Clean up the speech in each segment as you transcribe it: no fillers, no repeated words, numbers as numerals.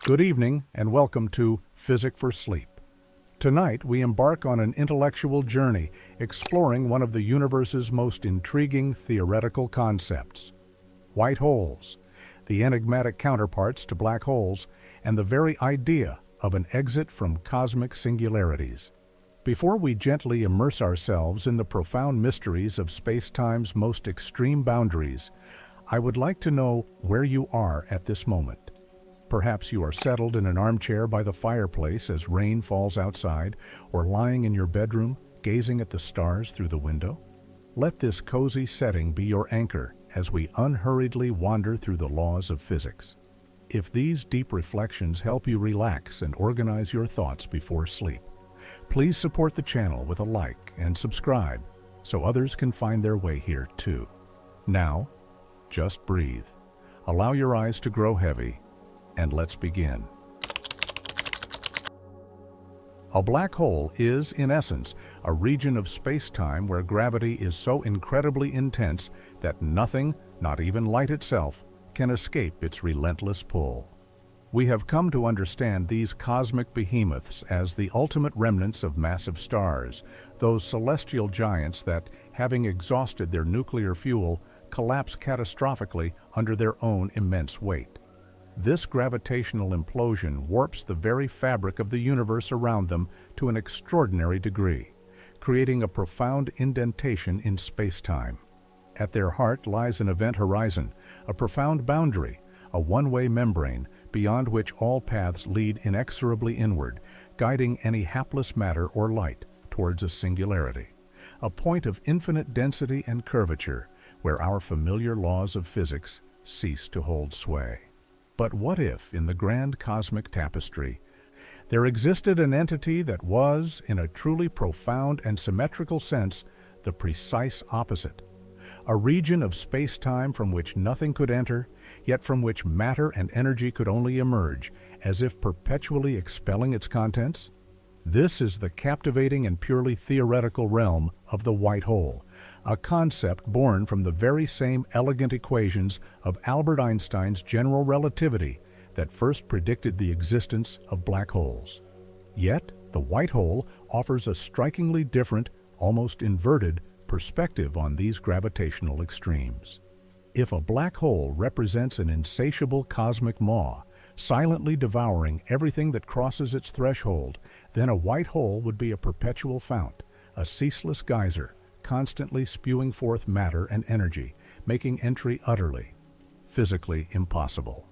Good evening and welcome to Physic for Sleep. Tonight we embark on an intellectual journey exploring one of the universe's most intriguing theoretical concepts: white holes, the enigmatic counterparts to black holes, and the very idea of an exit from cosmic singularities. Before we gently immerse ourselves in the profound mysteries of space-time's most extreme boundaries, I would like to know where you are at this moment. Perhaps you are settled in an armchair by the fireplace as rain falls outside, or lying in your bedroom, gazing at the stars through the window. Let this cozy setting be your anchor as we unhurriedly wander through the laws of physics. If these deep reflections help you relax and organize your thoughts before sleep, please support the channel with a like and subscribe so others can find their way here too. Now, just breathe, allow your eyes to grow heavy, and let's begin. A black hole is, in essence, a region of space-time where gravity is so incredibly intense that nothing, not even light itself, can escape its relentless pull. We have come to understand these cosmic behemoths as the ultimate remnants of massive stars, those celestial giants that, having exhausted their nuclear fuel, collapse catastrophically under their own immense weight. This gravitational implosion warps the very fabric of the universe around them to an extraordinary degree, creating a profound indentation in space-time. At their heart lies an event horizon, a profound boundary, a one-way membrane beyond which all paths lead inexorably inward, guiding any hapless matter or light towards a singularity, a point of infinite density and curvature where our familiar laws of physics cease to hold sway. But what if, in the grand cosmic tapestry, there existed an entity that was, in a truly profound and symmetrical sense, the precise opposite? A region of space-time from which nothing could enter, yet from which matter and energy could only emerge, as if perpetually expelling its contents? This is the captivating and purely theoretical realm of the white hole, a concept born from the very same elegant equations of Albert Einstein's general relativity that first predicted the existence of black holes. Yet, the white hole offers a strikingly different, almost inverted, perspective on these gravitational extremes. If a black hole represents an insatiable cosmic maw, silently devouring everything that crosses its threshold, then a white hole would be a perpetual fount, a ceaseless geyser, constantly spewing forth matter and energy, making entry utterly, physically impossible.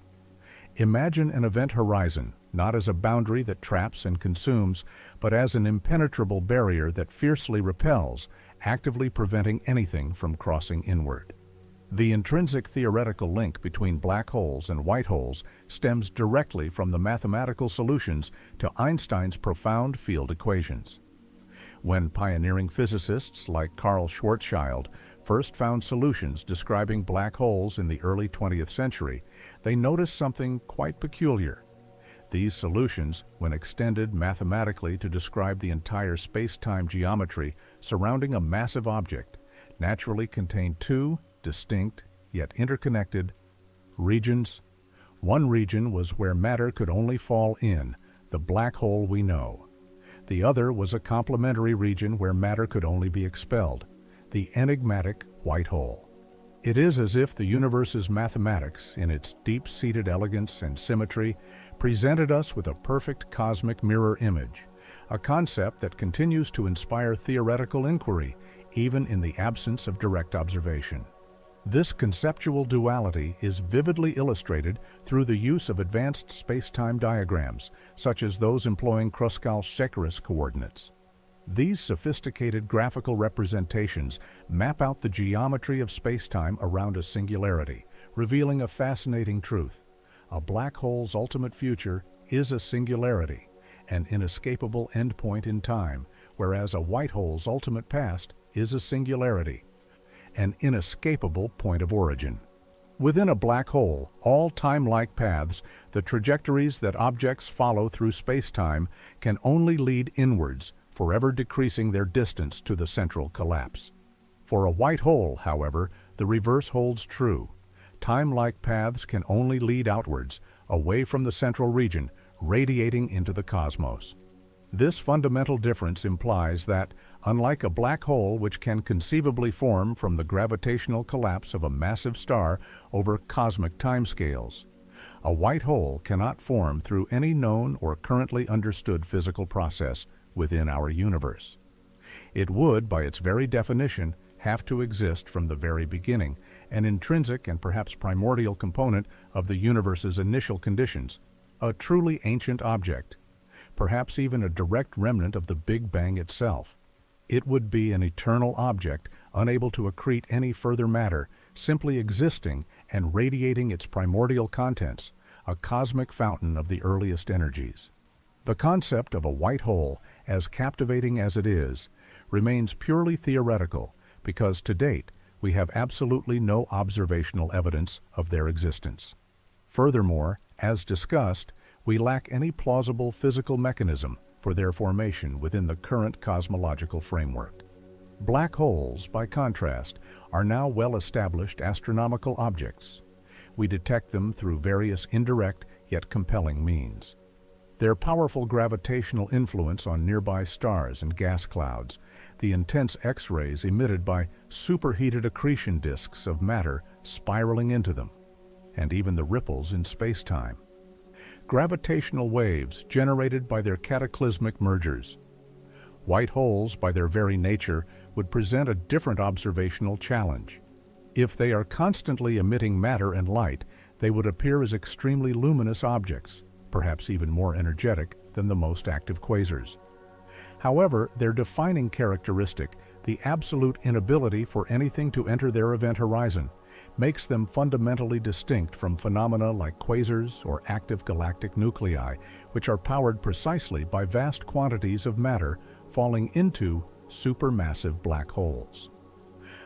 Imagine an event horizon, not as a boundary that traps and consumes, but as an impenetrable barrier that fiercely repels, actively preventing anything from crossing inward. The intrinsic theoretical link between black holes and white holes stems directly from the mathematical solutions to Einstein's profound field equations. When pioneering physicists like Carl Schwarzschild first found solutions describing black holes in the early 20th century, they noticed something quite peculiar. These solutions, when extended mathematically to describe the entire space-time geometry surrounding a massive object, naturally contained two distinct, yet interconnected, regions. One region was where matter could only fall in, the black hole we know. The other was a complementary region where matter could only be expelled, the enigmatic white hole. It is as if the universe's mathematics, in its deep-seated elegance and symmetry, presented us with a perfect cosmic mirror image, a concept that continues to inspire theoretical inquiry, even in the absence of direct observation. This conceptual duality is vividly illustrated through the use of advanced space-time diagrams, such as those employing Kruskal-Szekeres coordinates. These sophisticated graphical representations map out the geometry of space-time around a singularity, revealing a fascinating truth. A black hole's ultimate future is a singularity, an inescapable endpoint in time, whereas a white hole's ultimate past is a singularity, an inescapable point of origin. Within a black hole, all time-like paths, the trajectories that objects follow through space-time, can only lead inwards, forever decreasing their distance to the central collapse. For a white hole, however, the reverse holds true. Time-like paths can only lead outwards, away from the central region, radiating into the cosmos. This fundamental difference implies that, unlike a black hole which can conceivably form from the gravitational collapse of a massive star over cosmic timescales, a white hole cannot form through any known or currently understood physical process within our universe. It would, by its very definition, have to exist from the very beginning, an intrinsic and perhaps primordial component of the universe's initial conditions, a truly ancient object, perhaps even a direct remnant of the Big Bang itself. It would be an eternal object, unable to accrete any further matter, simply existing and radiating its primordial contents, a cosmic fountain of the earliest energies. The concept of a white hole, as captivating as it is, remains purely theoretical because to date we have absolutely no observational evidence of their existence. Furthermore, as discussed, we lack any plausible physical mechanism for their formation within the current cosmological framework. Black holes, by contrast, are now well-established astronomical objects. We detect them through various indirect yet compelling means. Their powerful gravitational influence on nearby stars and gas clouds, the intense X-rays emitted by superheated accretion disks of matter spiraling into them, and even the ripples in space-time. Gravitational waves generated by their cataclysmic mergers. White holes, by their very nature, would present a different observational challenge. If they are constantly emitting matter and light, they would appear as extremely luminous objects, perhaps even more energetic than the most active quasars. However, their defining characteristic, the absolute inability for anything to enter their event horizon, makes them fundamentally distinct from phenomena like quasars or active galactic nuclei, which are powered precisely by vast quantities of matter falling into supermassive black holes.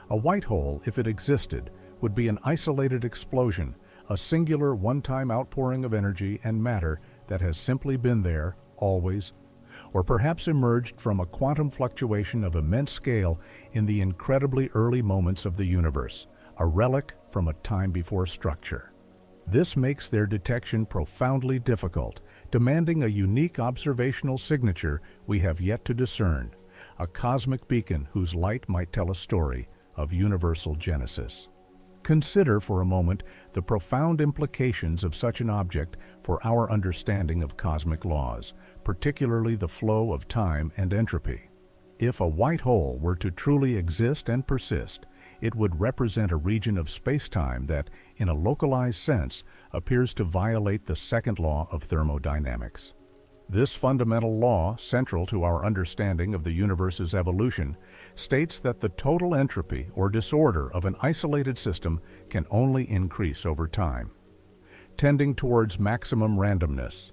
A white hole, if it existed, would be an isolated explosion, a singular one-time outpouring of energy and matter that has simply been there, always, or perhaps emerged from a quantum fluctuation of immense scale in the incredibly early moments of the universe, a relic from a time before structure. This makes their detection profoundly difficult, demanding a unique observational signature we have yet to discern, a cosmic beacon whose light might tell a story of universal genesis. Consider for a moment the profound implications of such an object for our understanding of cosmic laws, particularly the flow of time and entropy. If a white hole were to truly exist and persist, it would represent a region of space-time that, in a localized sense, appears to violate the second law of thermodynamics. This fundamental law, central to our understanding of the universe's evolution, states that the total entropy or disorder of an isolated system can only increase over time, tending towards maximum randomness.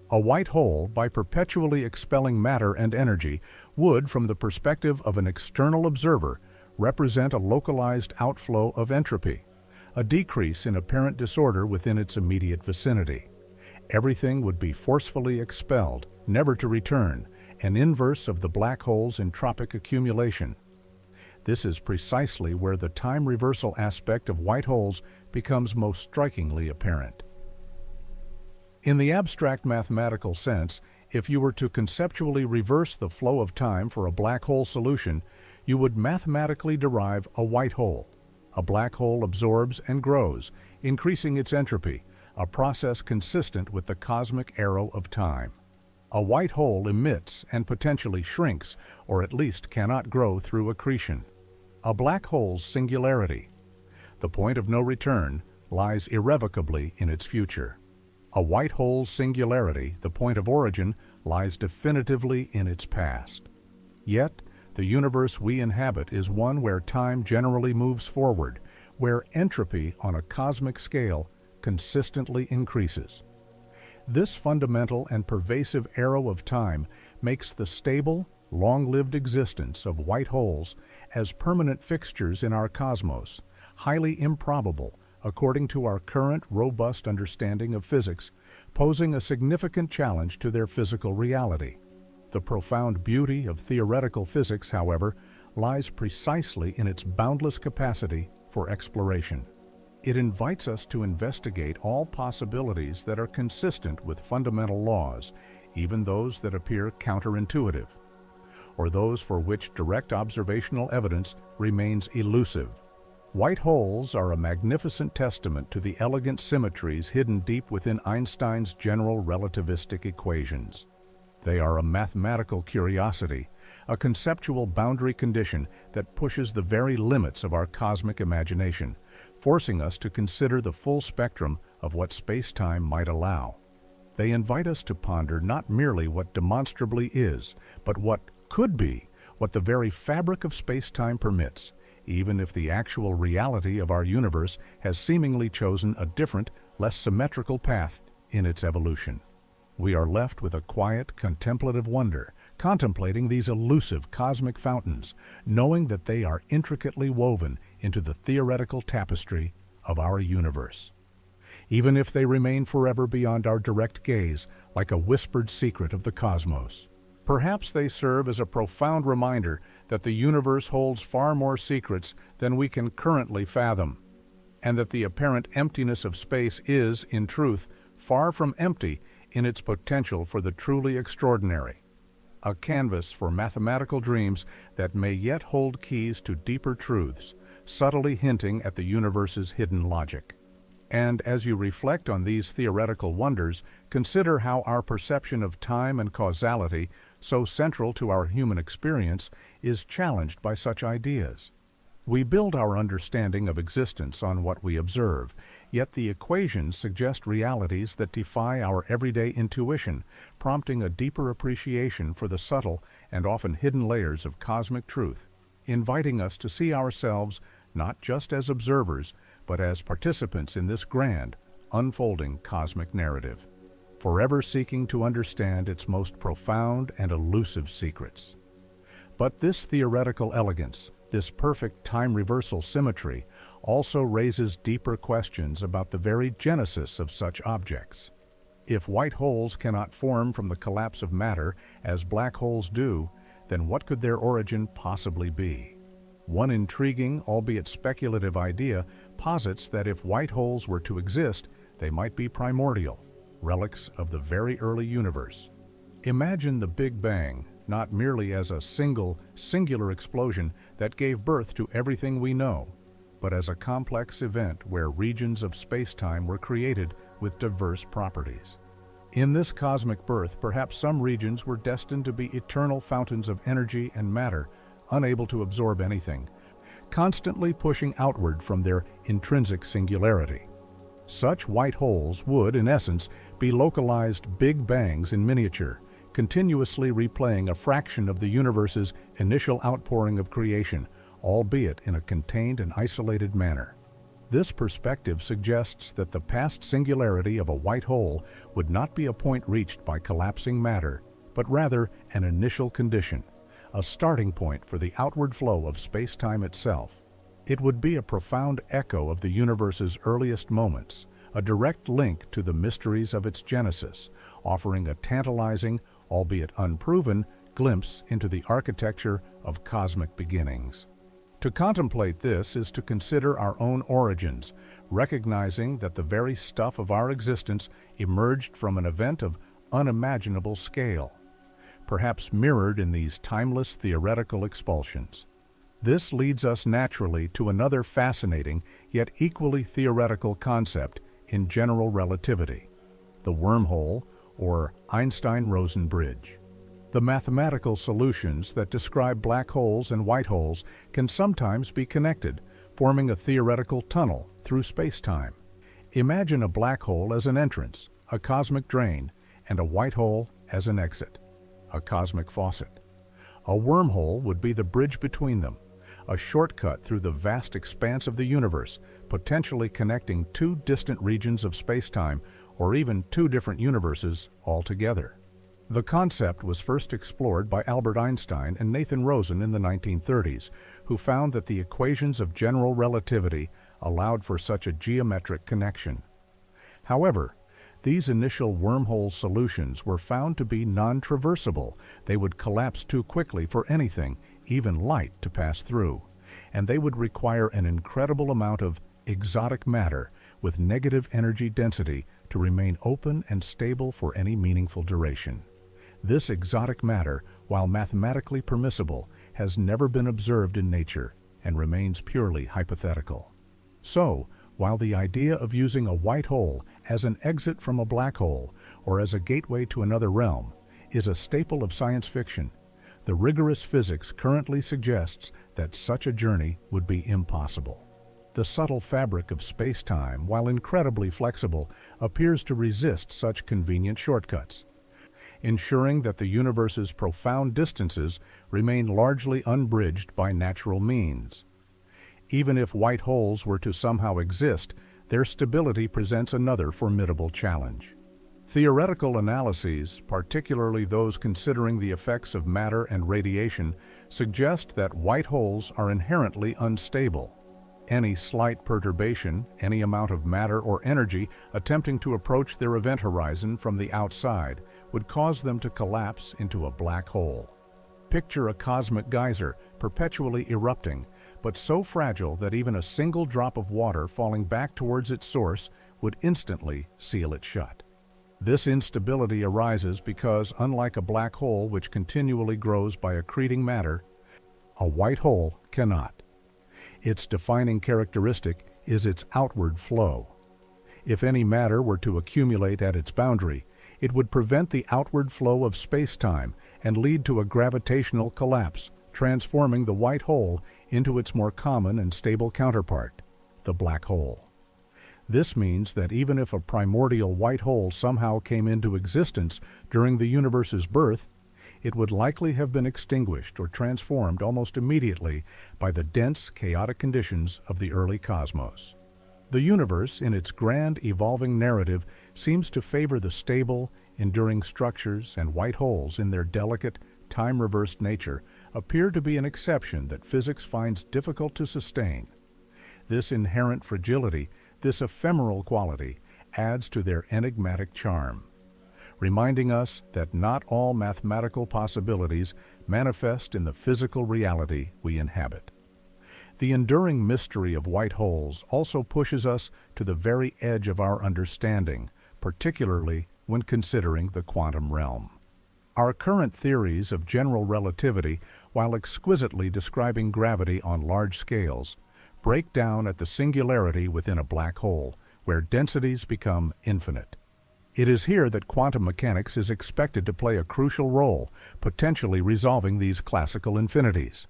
A white hole, by perpetually expelling matter and energy, would, from the perspective of an external observer, represent a localized outflow of entropy, a decrease in apparent disorder within its immediate vicinity. Everything would be forcefully expelled, never to return, an inverse of the black hole's entropic accumulation. This is precisely where the time reversal aspect of white holes becomes most strikingly apparent. In the abstract mathematical sense, if you were to conceptually reverse the flow of time for a black hole solution, you would mathematically derive a white hole. A black hole absorbs and grows, increasing its entropy, a process consistent with the cosmic arrow of time. A white hole emits and potentially shrinks, or at least cannot grow through accretion. A black hole's singularity, the point of no return, lies irrevocably in its future. A white hole's singularity, the point of origin, lies definitively in its past. Yet, the universe we inhabit is one where time generally moves forward, where entropy on a cosmic scale consistently increases. This fundamental and pervasive arrow of time makes the stable, long-lived existence of white holes as permanent fixtures in our cosmos highly improbable according to our current robust understanding of physics, posing a significant challenge to their physical reality. The profound beauty of theoretical physics, however, lies precisely in its boundless capacity for exploration. It invites us to investigate all possibilities that are consistent with fundamental laws, even those that appear counterintuitive, or those for which direct observational evidence remains elusive. White holes are a magnificent testament to the elegant symmetries hidden deep within Einstein's general relativistic equations. They are a mathematical curiosity, a conceptual boundary condition that pushes the very limits of our cosmic imagination, forcing us to consider the full spectrum of what space-time might allow. They invite us to ponder not merely what demonstrably is, but what could be, what the very fabric of space-time permits, even if the actual reality of our universe has seemingly chosen a different, less symmetrical path in its evolution. We are left with a quiet, contemplative wonder, contemplating these elusive cosmic fountains, knowing that they are intricately woven into the theoretical tapestry of our universe. Even if they remain forever beyond our direct gaze, like a whispered secret of the cosmos. Perhaps they serve as a profound reminder that the universe holds far more secrets than we can currently fathom, and that the apparent emptiness of space is, in truth, far from empty in its potential for the truly extraordinary, a canvas for mathematical dreams that may yet hold keys to deeper truths, subtly hinting at the universe's hidden logic. And as you reflect on these theoretical wonders, consider how our perception of time and causality, so central to our human experience, is challenged by such ideas. We build our understanding of existence on what we observe, yet the equations suggest realities that defy our everyday intuition, prompting a deeper appreciation for the subtle and often hidden layers of cosmic truth, inviting us to see ourselves not just as observers, but as participants in this grand, unfolding cosmic narrative, forever seeking to understand its most profound and elusive secrets. But this theoretical elegance, this perfect time-reversal symmetry, also raises deeper questions about the very genesis of such objects. If white holes cannot form from the collapse of matter as black holes do, then what could their origin possibly be? One intriguing, albeit speculative idea posits that if white holes were to exist, they might be primordial, relics of the very early universe. Imagine the Big Bang not merely as a singular explosion that gave birth to everything we know, but as a complex event where regions of space-time were created with diverse properties. In this cosmic birth, perhaps some regions were destined to be eternal fountains of energy and matter, unable to absorb anything, constantly pushing outward from their intrinsic singularity. Such white holes would, in essence, be localized Big Bangs in miniature, continuously replaying a fraction of the universe's initial outpouring of creation, albeit in a contained and isolated manner. This perspective suggests that the past singularity of a white hole would not be a point reached by collapsing matter, but rather an initial condition, a starting point for the outward flow of space-time itself. It would be a profound echo of the universe's earliest moments, a direct link to the mysteries of its genesis, offering a tantalizing, albeit unproven, glimpse into the architecture of cosmic beginnings. To contemplate this is to consider our own origins, recognizing that the very stuff of our existence emerged from an event of unimaginable scale, perhaps mirrored in these timeless theoretical expulsions. This leads us naturally to another fascinating, yet equally theoretical concept in general relativity, the wormhole, or Einstein-Rosen bridge. The mathematical solutions that describe black holes and white holes can sometimes be connected, forming a theoretical tunnel through space-time. Imagine a black hole as an entrance, a cosmic drain, and a white hole as an exit, a cosmic faucet. A wormhole would be the bridge between them, a shortcut through the vast expanse of the universe, potentially connecting two distant regions of space-time or even two different universes altogether. The concept was first explored by Albert Einstein and Nathan Rosen in the 1930s, who found that the equations of general relativity allowed for such a geometric connection. However, these initial wormhole solutions were found to be non-traversable. They would collapse too quickly for anything, even light, to pass through, and they would require an incredible amount of exotic matter with negative energy density to remain open and stable for any meaningful duration. This exotic matter, while mathematically permissible, has never been observed in nature and remains purely hypothetical. So, while the idea of using a white hole as an exit from a black hole or as a gateway to another realm is a staple of science fiction, the rigorous physics currently suggests that such a journey would be impossible. The subtle fabric of space-time, while incredibly flexible, appears to resist such convenient shortcuts, ensuring that the universe's profound distances remain largely unbridged by natural means. Even if white holes were to somehow exist, their stability presents another formidable challenge. Theoretical analyses, particularly those considering the effects of matter and radiation, suggest that white holes are inherently unstable. Any slight perturbation, any amount of matter or energy attempting to approach their event horizon from the outside would cause them to collapse into a black hole. Picture a cosmic geyser perpetually erupting, but so fragile that even a single drop of water falling back towards its source would instantly seal it shut. This instability arises because, unlike a black hole which continually grows by accreting matter, a white hole cannot. Its defining characteristic is its outward flow. If any matter were to accumulate at its boundary, it would prevent the outward flow of space-time and lead to a gravitational collapse, transforming the white hole into its more common and stable counterpart, the black hole. This means that even if a primordial white hole somehow came into existence during the universe's birth, it would likely have been extinguished or transformed almost immediately by the dense, chaotic conditions of the early cosmos. The universe, in its grand, evolving narrative, seems to favor the stable, enduring structures, and white holes in their delicate, time-reversed nature appear to be an exception that physics finds difficult to sustain. This inherent fragility, this ephemeral quality, adds to their enigmatic charm, reminding us that not all mathematical possibilities manifest in the physical reality we inhabit. The enduring mystery of white holes also pushes us to the very edge of our understanding, particularly when considering the quantum realm. Our current theories of general relativity, while exquisitely describing gravity on large scales, break down at the singularity within a black hole, where densities become infinite. It is here that quantum mechanics is expected to play a crucial role, potentially resolving these classical infinities.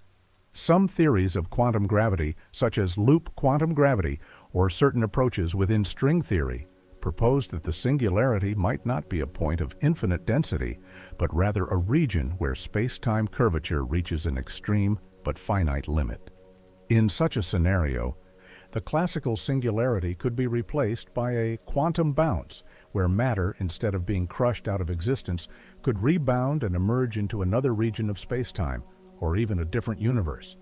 Some theories of quantum gravity, such as loop quantum gravity or certain approaches within string theory, propose that the singularity might not be a point of infinite density, but rather a region where space-time curvature reaches an extreme but finite limit. In such a scenario, the classical singularity could be replaced by a quantum bounce, where matter, instead of being crushed out of existence, could rebound and emerge into another region of space-time, or even a different universe.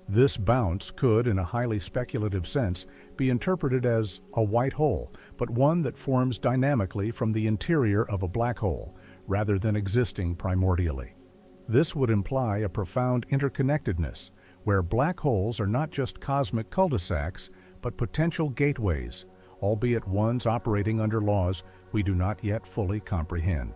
This bounce could, in a highly speculative sense, be interpreted as a white hole, but one that forms dynamically from the interior of a black hole, rather than existing primordially. This would imply a profound interconnectedness, where black holes are not just cosmic cul-de-sacs, but potential gateways, albeit ones operating under laws we do not yet fully comprehend.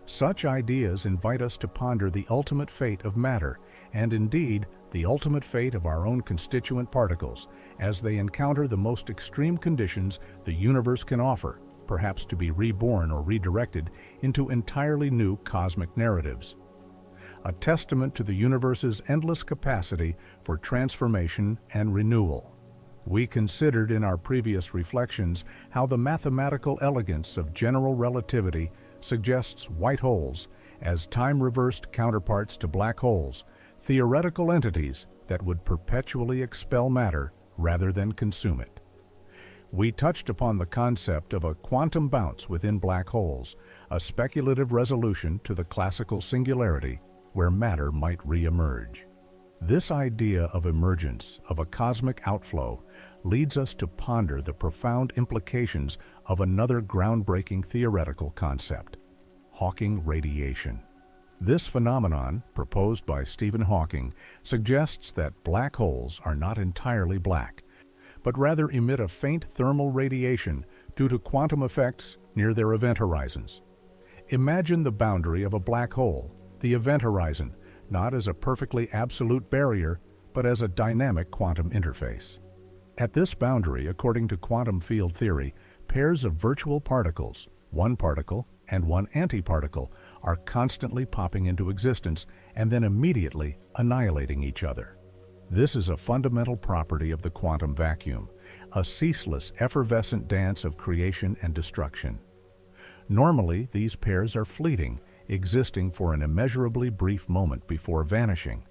Such ideas invite us to ponder the ultimate fate of matter, and indeed, the ultimate fate of our own constituent particles, as they encounter the most extreme conditions the universe can offer, perhaps to be reborn or redirected into entirely new cosmic narratives. A testament to the universe's endless capacity for transformation and renewal. We considered in our previous reflections how the mathematical elegance of general relativity suggests white holes as time-reversed counterparts to black holes, theoretical entities that would perpetually expel matter rather than consume it. We touched upon the concept of a quantum bounce within black holes, a speculative resolution to the classical singularity where matter might re-emerge. This idea of emergence, of a cosmic outflow, leads us to ponder the profound implications of another groundbreaking theoretical concept, Hawking radiation. This phenomenon, proposed by Stephen Hawking, suggests that black holes are not entirely black, but rather emit a faint thermal radiation due to quantum effects near their event horizons. Imagine the boundary of a black hole, the event horizon, not as a perfectly absolute barrier, but as a dynamic quantum interface. At this boundary, according to quantum field theory, pairs of virtual particles, one particle and one antiparticle, are constantly popping into existence and then immediately annihilating each other. This is a fundamental property of the quantum vacuum, a ceaseless, effervescent dance of creation and destruction. Normally, these pairs are fleeting, existing for an immeasurably brief moment before vanishing.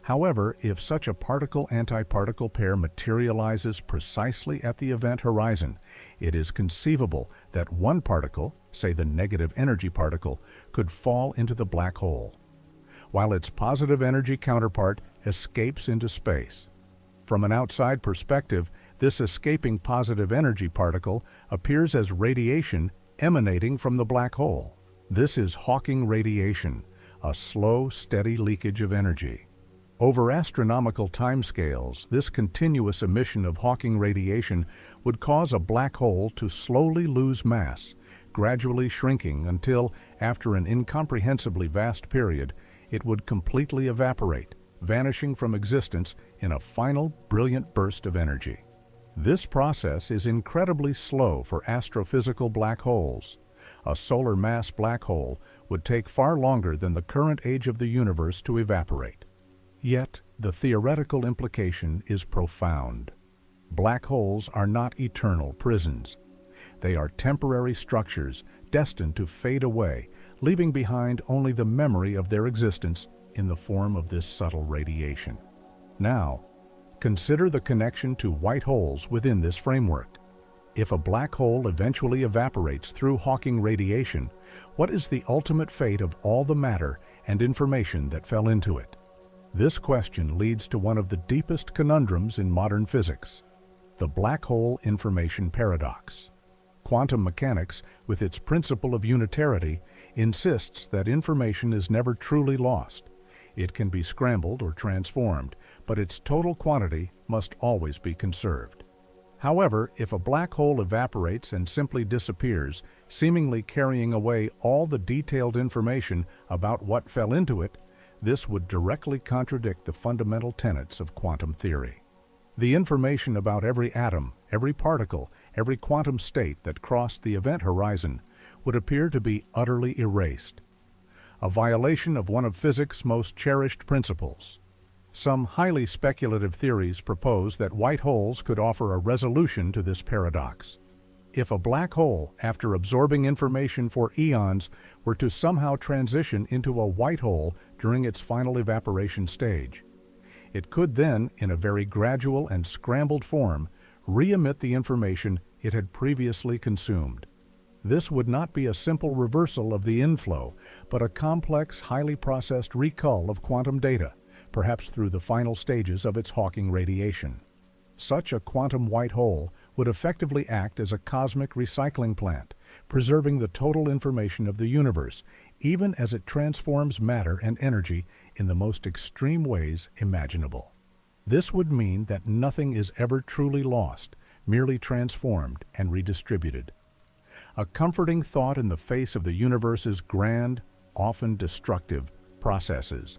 However, if such a particle-antiparticle pair materializes precisely at the event horizon, it is conceivable that one particle, say the negative energy particle, could fall into the black hole, while its positive energy counterpart escapes into space. From an outside perspective, this escaping positive energy particle appears as radiation emanating from the black hole. This is Hawking radiation, a slow, steady leakage of energy. Over astronomical timescales, this continuous emission of Hawking radiation would cause a black hole to slowly lose mass, gradually shrinking until, after an incomprehensibly vast period, it would completely evaporate, vanishing from existence in a final, brilliant burst of energy. This process is incredibly slow for astrophysical black holes. A solar mass black hole would take far longer than the current age of the universe to evaporate. Yet, the theoretical implication is profound. Black holes are not eternal prisons. They are temporary structures destined to fade away, leaving behind only the memory of their existence in the form of this subtle radiation. Now, consider the connection to white holes within this framework. If a black hole eventually evaporates through Hawking radiation, what is the ultimate fate of all the matter and information that fell into it? This question leads to one of the deepest conundrums in modern physics, the black hole information paradox. Quantum mechanics, with its principle of unitarity, insists that information is never truly lost. It can be scrambled or transformed, but its total quantity must always be conserved. However, if a black hole evaporates and simply disappears, seemingly carrying away all the detailed information about what fell into it, this would directly contradict the fundamental tenets of quantum theory. The information about every atom, every particle, every quantum state that crossed the event horizon would appear to be utterly erased, a violation of one of physics' most cherished principles. Some highly speculative theories propose that white holes could offer a resolution to this paradox. If a black hole, after absorbing information for eons, were to somehow transition into a white hole during its final evaporation stage, it could then, in a very gradual and scrambled form, re-emit the information it had previously consumed. This would not be a simple reversal of the inflow, but a complex, highly processed recall of quantum data, perhaps through the final stages of its Hawking radiation. Such a quantum white hole would effectively act as a cosmic recycling plant, preserving the total information of the universe, even as it transforms matter and energy in the most extreme ways imaginable. This would mean that nothing is ever truly lost, merely transformed and redistributed. A comforting thought in the face of the universe's grand, often destructive, processes.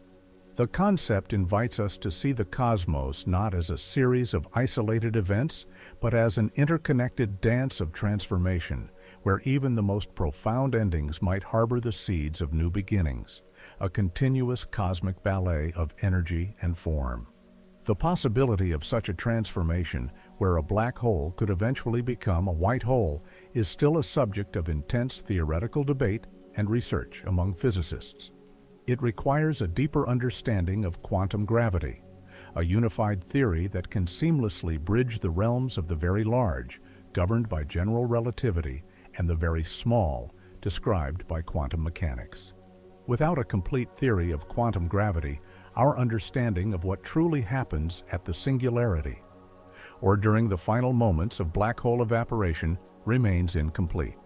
The concept invites us to see the cosmos not as a series of isolated events, but as an interconnected dance of transformation, where even the most profound endings might harbor the seeds of new beginnings, a continuous cosmic ballet of energy and form. The possibility of such a transformation, where a black hole could eventually become a white hole, is still a subject of intense theoretical debate and research among physicists. It requires a deeper understanding of quantum gravity, a unified theory that can seamlessly bridge the realms of the very large, governed by general relativity, and the very small, described by quantum mechanics. Without a complete theory of quantum gravity, our understanding of what truly happens at the singularity, or during the final moments of black hole evaporation, remains incomplete.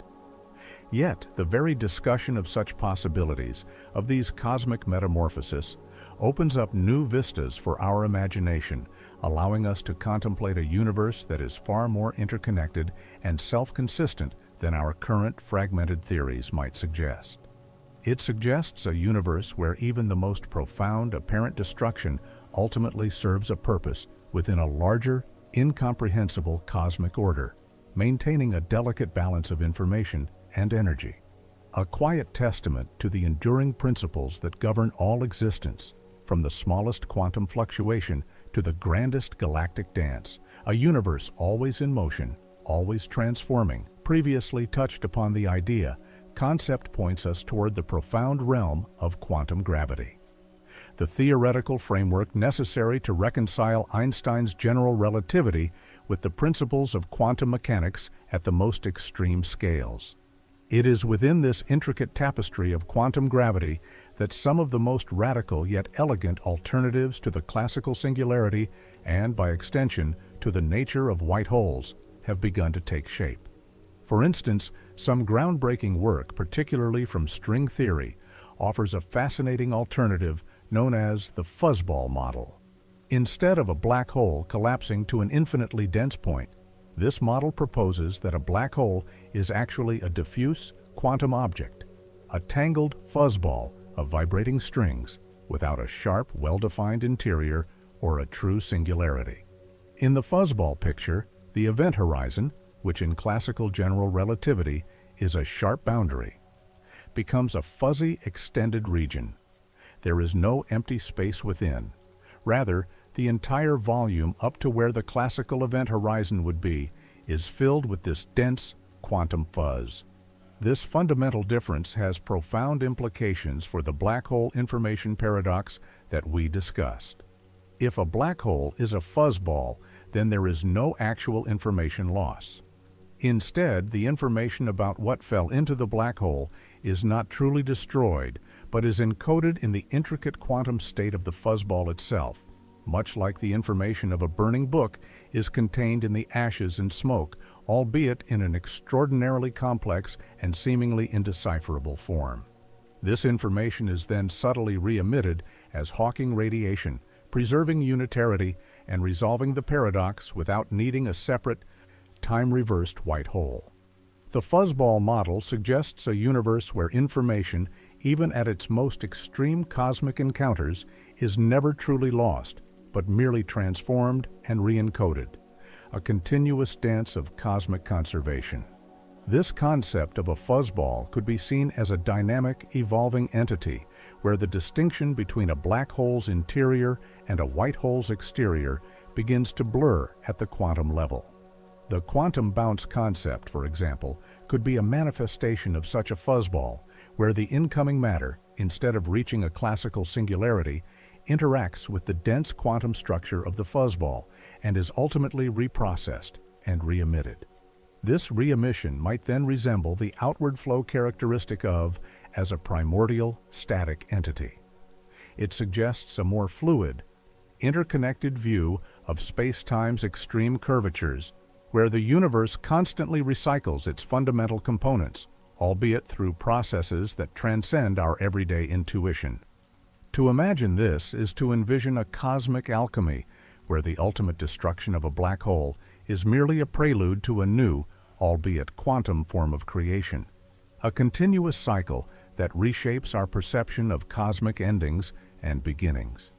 Yet, the very discussion of such possibilities, of these cosmic metamorphoses, opens up new vistas for our imagination, allowing us to contemplate a universe that is far more interconnected and self-consistent than our current fragmented theories might suggest. It suggests a universe where even the most profound apparent destruction ultimately serves a purpose within a larger, incomprehensible cosmic order, maintaining a delicate balance of information and energy. A quiet testament to the enduring principles that govern all existence, from the smallest quantum fluctuation to the grandest galactic dance, a universe always in motion, always transforming. Previously touched upon the idea, concept points us toward the profound realm of quantum gravity, the theoretical framework necessary to reconcile Einstein's general relativity with the principles of quantum mechanics at the most extreme scales. It is within this intricate tapestry of quantum gravity that some of the most radical yet elegant alternatives to the classical singularity and, by extension, to the nature of white holes have begun to take shape. For instance, some groundbreaking work, particularly from string theory, offers a fascinating alternative known as the fuzzball model. Instead of a black hole collapsing to an infinitely dense point, this model proposes that a black hole is actually a diffuse quantum object, a tangled fuzzball of vibrating strings without a sharp, well-defined interior or a true singularity. In the fuzzball picture, the event horizon, which in classical general relativity is a sharp boundary, becomes a fuzzy, extended region. There is no empty space within. Rather, the entire volume up to where the classical event horizon would be is filled with this dense quantum fuzz. This fundamental difference has profound implications for the black hole information paradox that we discussed. If a black hole is a fuzzball, then there is no actual information loss. Instead, the information about what fell into the black hole is not truly destroyed, but is encoded in the intricate quantum state of the fuzzball itself, much like the information of a burning book is contained in the ashes and smoke, albeit in an extraordinarily complex and seemingly indecipherable form. This information is then subtly re-emitted as Hawking radiation, preserving unitarity and resolving the paradox without needing a separate, time-reversed white hole. The fuzzball model suggests a universe where information, even at its most extreme cosmic encounters, is never truly lost, but merely transformed and re-encoded, a continuous dance of cosmic conservation. This concept of a fuzzball could be seen as a dynamic, evolving entity where the distinction between a black hole's interior and a white hole's exterior begins to blur at the quantum level. The quantum bounce concept, for example, could be a manifestation of such a fuzzball, where the incoming matter, instead of reaching a classical singularity, interacts with the dense quantum structure of the fuzzball and is ultimately reprocessed and re-emitted. This re-emission might then resemble the outward flow characteristic of as a primordial, static entity. It suggests a more fluid, interconnected view of space-time's extreme curvatures, where the universe constantly recycles its fundamental components, albeit through processes that transcend our everyday intuition. To imagine this is to envision a cosmic alchemy, where the ultimate destruction of a black hole is merely a prelude to a new, albeit quantum form of creation, a continuous cycle that reshapes our perception of cosmic endings and beginnings.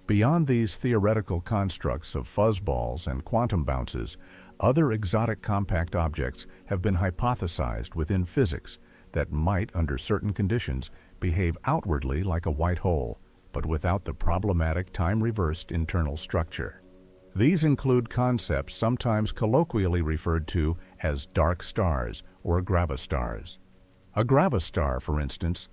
Beyond these theoretical constructs of fuzzballs and quantum bounces, other exotic compact objects have been hypothesized within physics that might, under certain conditions, behave outwardly like a white hole, but without the problematic time-reversed internal structure. These include concepts sometimes colloquially referred to as dark stars or gravastars. A gravastar, for instance,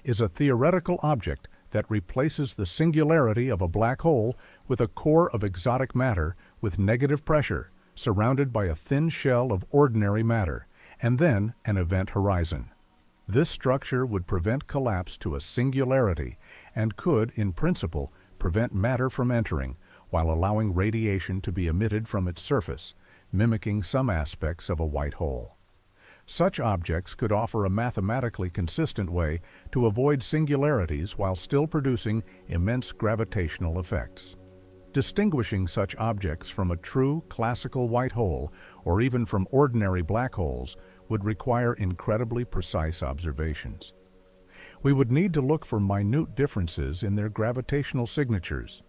is a theoretical object that replaces the singularity of a black hole with a core of exotic matter with negative pressure, surrounded by a thin shell of ordinary matter, and then an event horizon. This structure would prevent collapse to a singularity and could, in principle, prevent matter from entering, while allowing radiation to be emitted from its surface, mimicking some aspects of a white hole. Such objects could offer a mathematically consistent way to avoid singularities while still producing immense gravitational effects. Distinguishing such objects from a true classical white hole, or even from ordinary black holes, would require incredibly precise observations. We would need to look for minute differences in their gravitational signatures,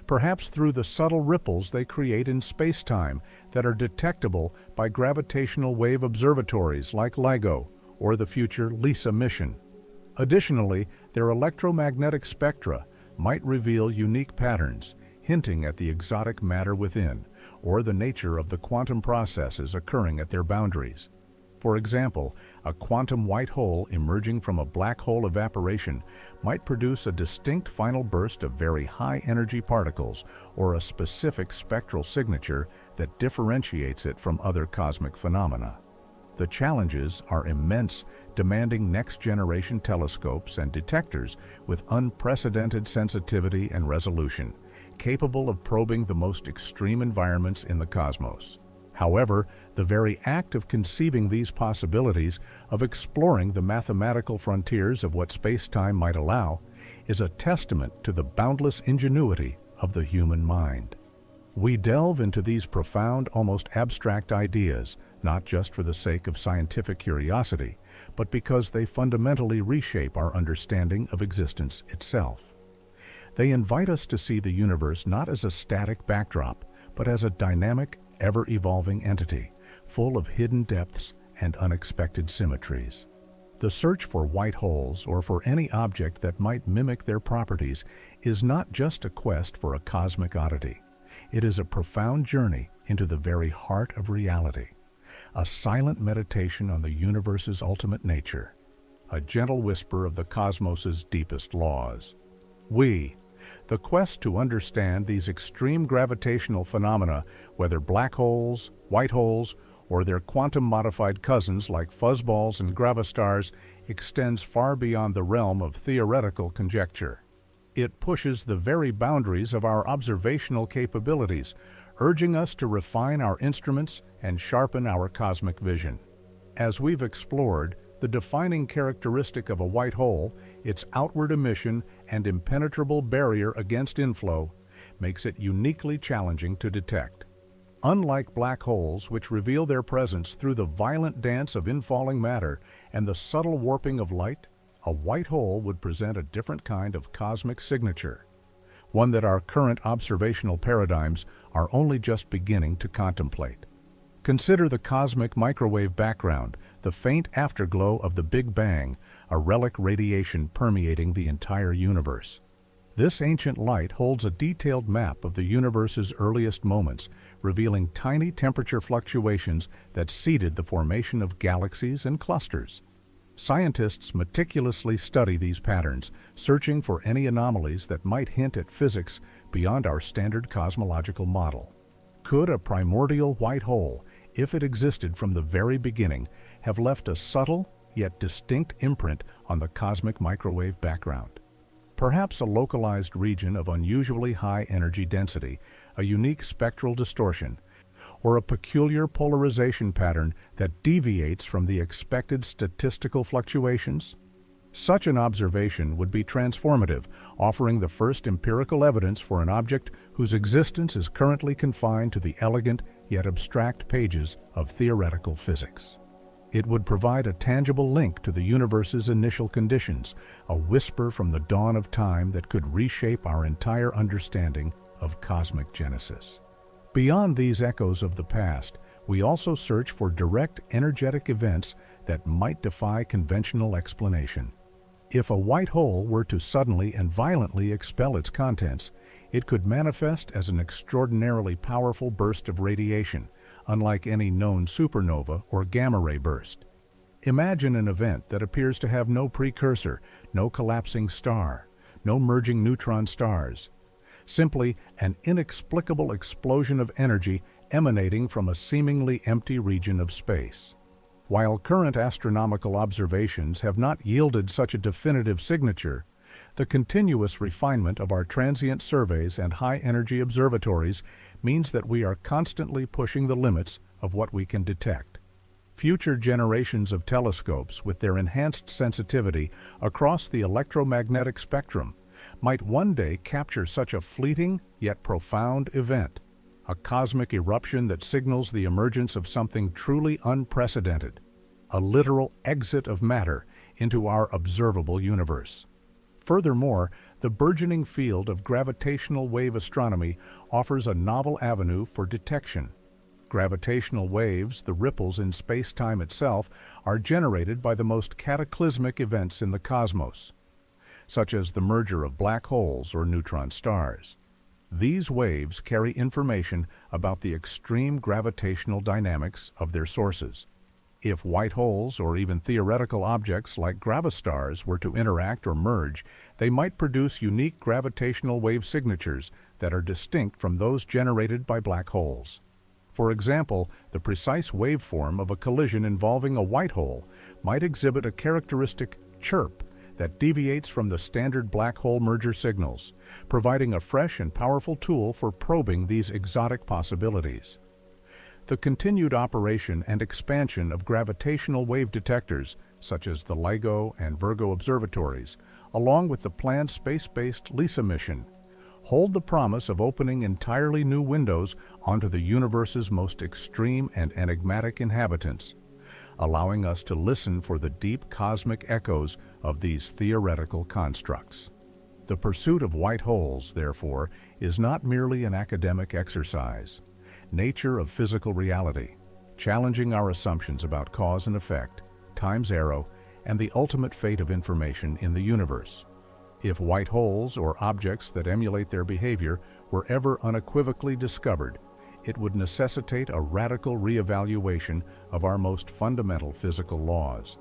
perhaps through the subtle ripples they create in space-time that are detectable by gravitational wave observatories like LIGO or the future LISA mission. Additionally, their electromagnetic spectra might reveal unique patterns, hinting at the exotic matter within, or the nature of the quantum processes occurring at their boundaries. For example, a quantum white hole emerging from a black hole evaporation might produce a distinct final burst of very high-energy particles or a specific spectral signature that differentiates it from other cosmic phenomena. The challenges are immense, demanding next-generation telescopes and detectors with unprecedented sensitivity and resolution, capable of probing the most extreme environments in the cosmos. However, the very act of conceiving these possibilities, of exploring the mathematical frontiers of what space-time might allow, is a testament to the boundless ingenuity of the human mind. We delve into these profound, almost abstract ideas, not just for the sake of scientific curiosity, but because they fundamentally reshape our understanding of existence itself. They invite us to see the universe not as a static backdrop, but as a dynamic, ever-evolving entity, full of hidden depths and unexpected symmetries. The search for white holes, or for any object that might mimic their properties, is not just a quest for a cosmic oddity. It is a profound journey into the very heart of reality, a silent meditation on the universe's ultimate nature, a gentle whisper of the cosmos's deepest laws. The quest to understand these extreme gravitational phenomena, whether black holes, white holes, or their quantum-modified cousins like fuzzballs and gravastars, extends far beyond the realm of theoretical conjecture. It pushes the very boundaries of our observational capabilities, urging us to refine our instruments and sharpen our cosmic vision. As we've explored, the defining characteristic of a white hole, its outward emission and impenetrable barrier against inflow, makes it uniquely challenging to detect. Unlike black holes, which reveal their presence through the violent dance of infalling matter and the subtle warping of light, a white hole would present a different kind of cosmic signature, one that our current observational paradigms are only just beginning to contemplate. Consider the cosmic microwave background, the faint afterglow of the Big Bang, a relic radiation permeating the entire universe. This ancient light holds a detailed map of the universe's earliest moments, revealing tiny temperature fluctuations that seeded the formation of galaxies and clusters. Scientists meticulously study these patterns, searching for any anomalies that might hint at physics beyond our standard cosmological model. Could a primordial white hole, if it existed from the very beginning, have left a subtle yet distinct imprint on the cosmic microwave background? Perhaps a localized region of unusually high energy density, a unique spectral distortion, or a peculiar polarization pattern that deviates from the expected statistical fluctuations? Such an observation would be transformative, offering the first empirical evidence for an object whose existence is currently confined to the elegant yet abstract pages of theoretical physics. It would provide a tangible link to the universe's initial conditions, a whisper from the dawn of time that could reshape our entire understanding of cosmic genesis. Beyond these echoes of the past, we also search for direct energetic events that might defy conventional explanation. If a white hole were to suddenly and violently expel its contents, it could manifest as an extraordinarily powerful burst of radiation, unlike any known supernova or gamma-ray burst. Imagine an event that appears to have no precursor, no collapsing star, no merging neutron stars. Simply an inexplicable explosion of energy emanating from a seemingly empty region of space. While current astronomical observations have not yielded such a definitive signature, the continuous refinement of our transient surveys and high-energy observatories means that we are constantly pushing the limits of what we can detect. Future generations of telescopes, with their enhanced sensitivity across the electromagnetic spectrum, might one day capture such a fleeting yet profound event, a cosmic eruption that signals the emergence of something truly unprecedented, a literal exit of matter into our observable universe. Furthermore, the burgeoning field of gravitational wave astronomy offers a novel avenue for detection. Gravitational waves, the ripples in space-time itself, are generated by the most cataclysmic events in the cosmos, such as the merger of black holes or neutron stars. These waves carry information about the extreme gravitational dynamics of their sources. If white holes or even theoretical objects like gravastars were to interact or merge, they might produce unique gravitational wave signatures that are distinct from those generated by black holes. For example, the precise waveform of a collision involving a white hole might exhibit a characteristic chirp that deviates from the standard black hole merger signals, providing a fresh and powerful tool for probing these exotic possibilities. The continued operation and expansion of gravitational wave detectors, such as the LIGO and Virgo observatories, along with the planned space-based LISA mission, hold the promise of opening entirely new windows onto the universe's most extreme and enigmatic inhabitants, allowing us to listen for the deep cosmic echoes of these theoretical constructs. The pursuit of white holes, therefore, is not merely an academic exercise, nature of physical reality, challenging our assumptions about cause and effect, time's arrow, and the ultimate fate of information in the universe. If white holes or objects that emulate their behavior were ever unequivocally discovered, it would necessitate a radical reevaluation of our most fundamental physical laws.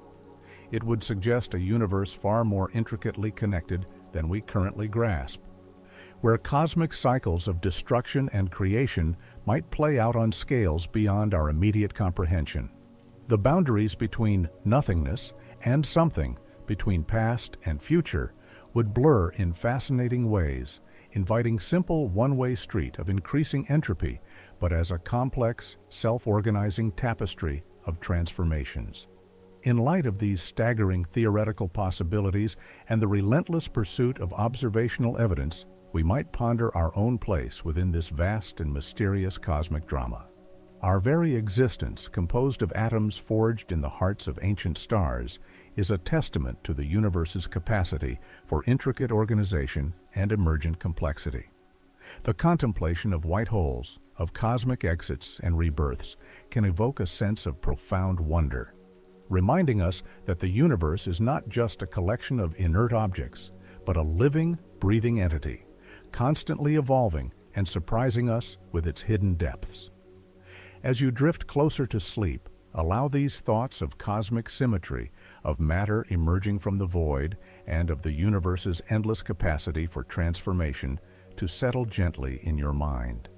It would suggest a universe far more intricately connected than we currently grasp, where cosmic cycles of destruction and creation might play out on scales beyond our immediate comprehension. The boundaries between nothingness and something, between past and future, would blur in fascinating ways, inviting simple one-way street of increasing entropy, but as a complex, self-organizing tapestry of transformations. In light of these staggering theoretical possibilities and the relentless pursuit of observational evidence, we might ponder our own place within this vast and mysterious cosmic drama. Our very existence, composed of atoms forged in the hearts of ancient stars, is a testament to the universe's capacity for intricate organization and emergent complexity. The contemplation of white holes, of cosmic exits and rebirths, can evoke a sense of profound wonder, reminding us that the universe is not just a collection of inert objects, but a living, breathing entity, constantly evolving and surprising us with its hidden depths. As you drift closer to sleep, allow these thoughts of cosmic symmetry, of matter emerging from the void, and of the universe's endless capacity for transformation to settle gently in your mind.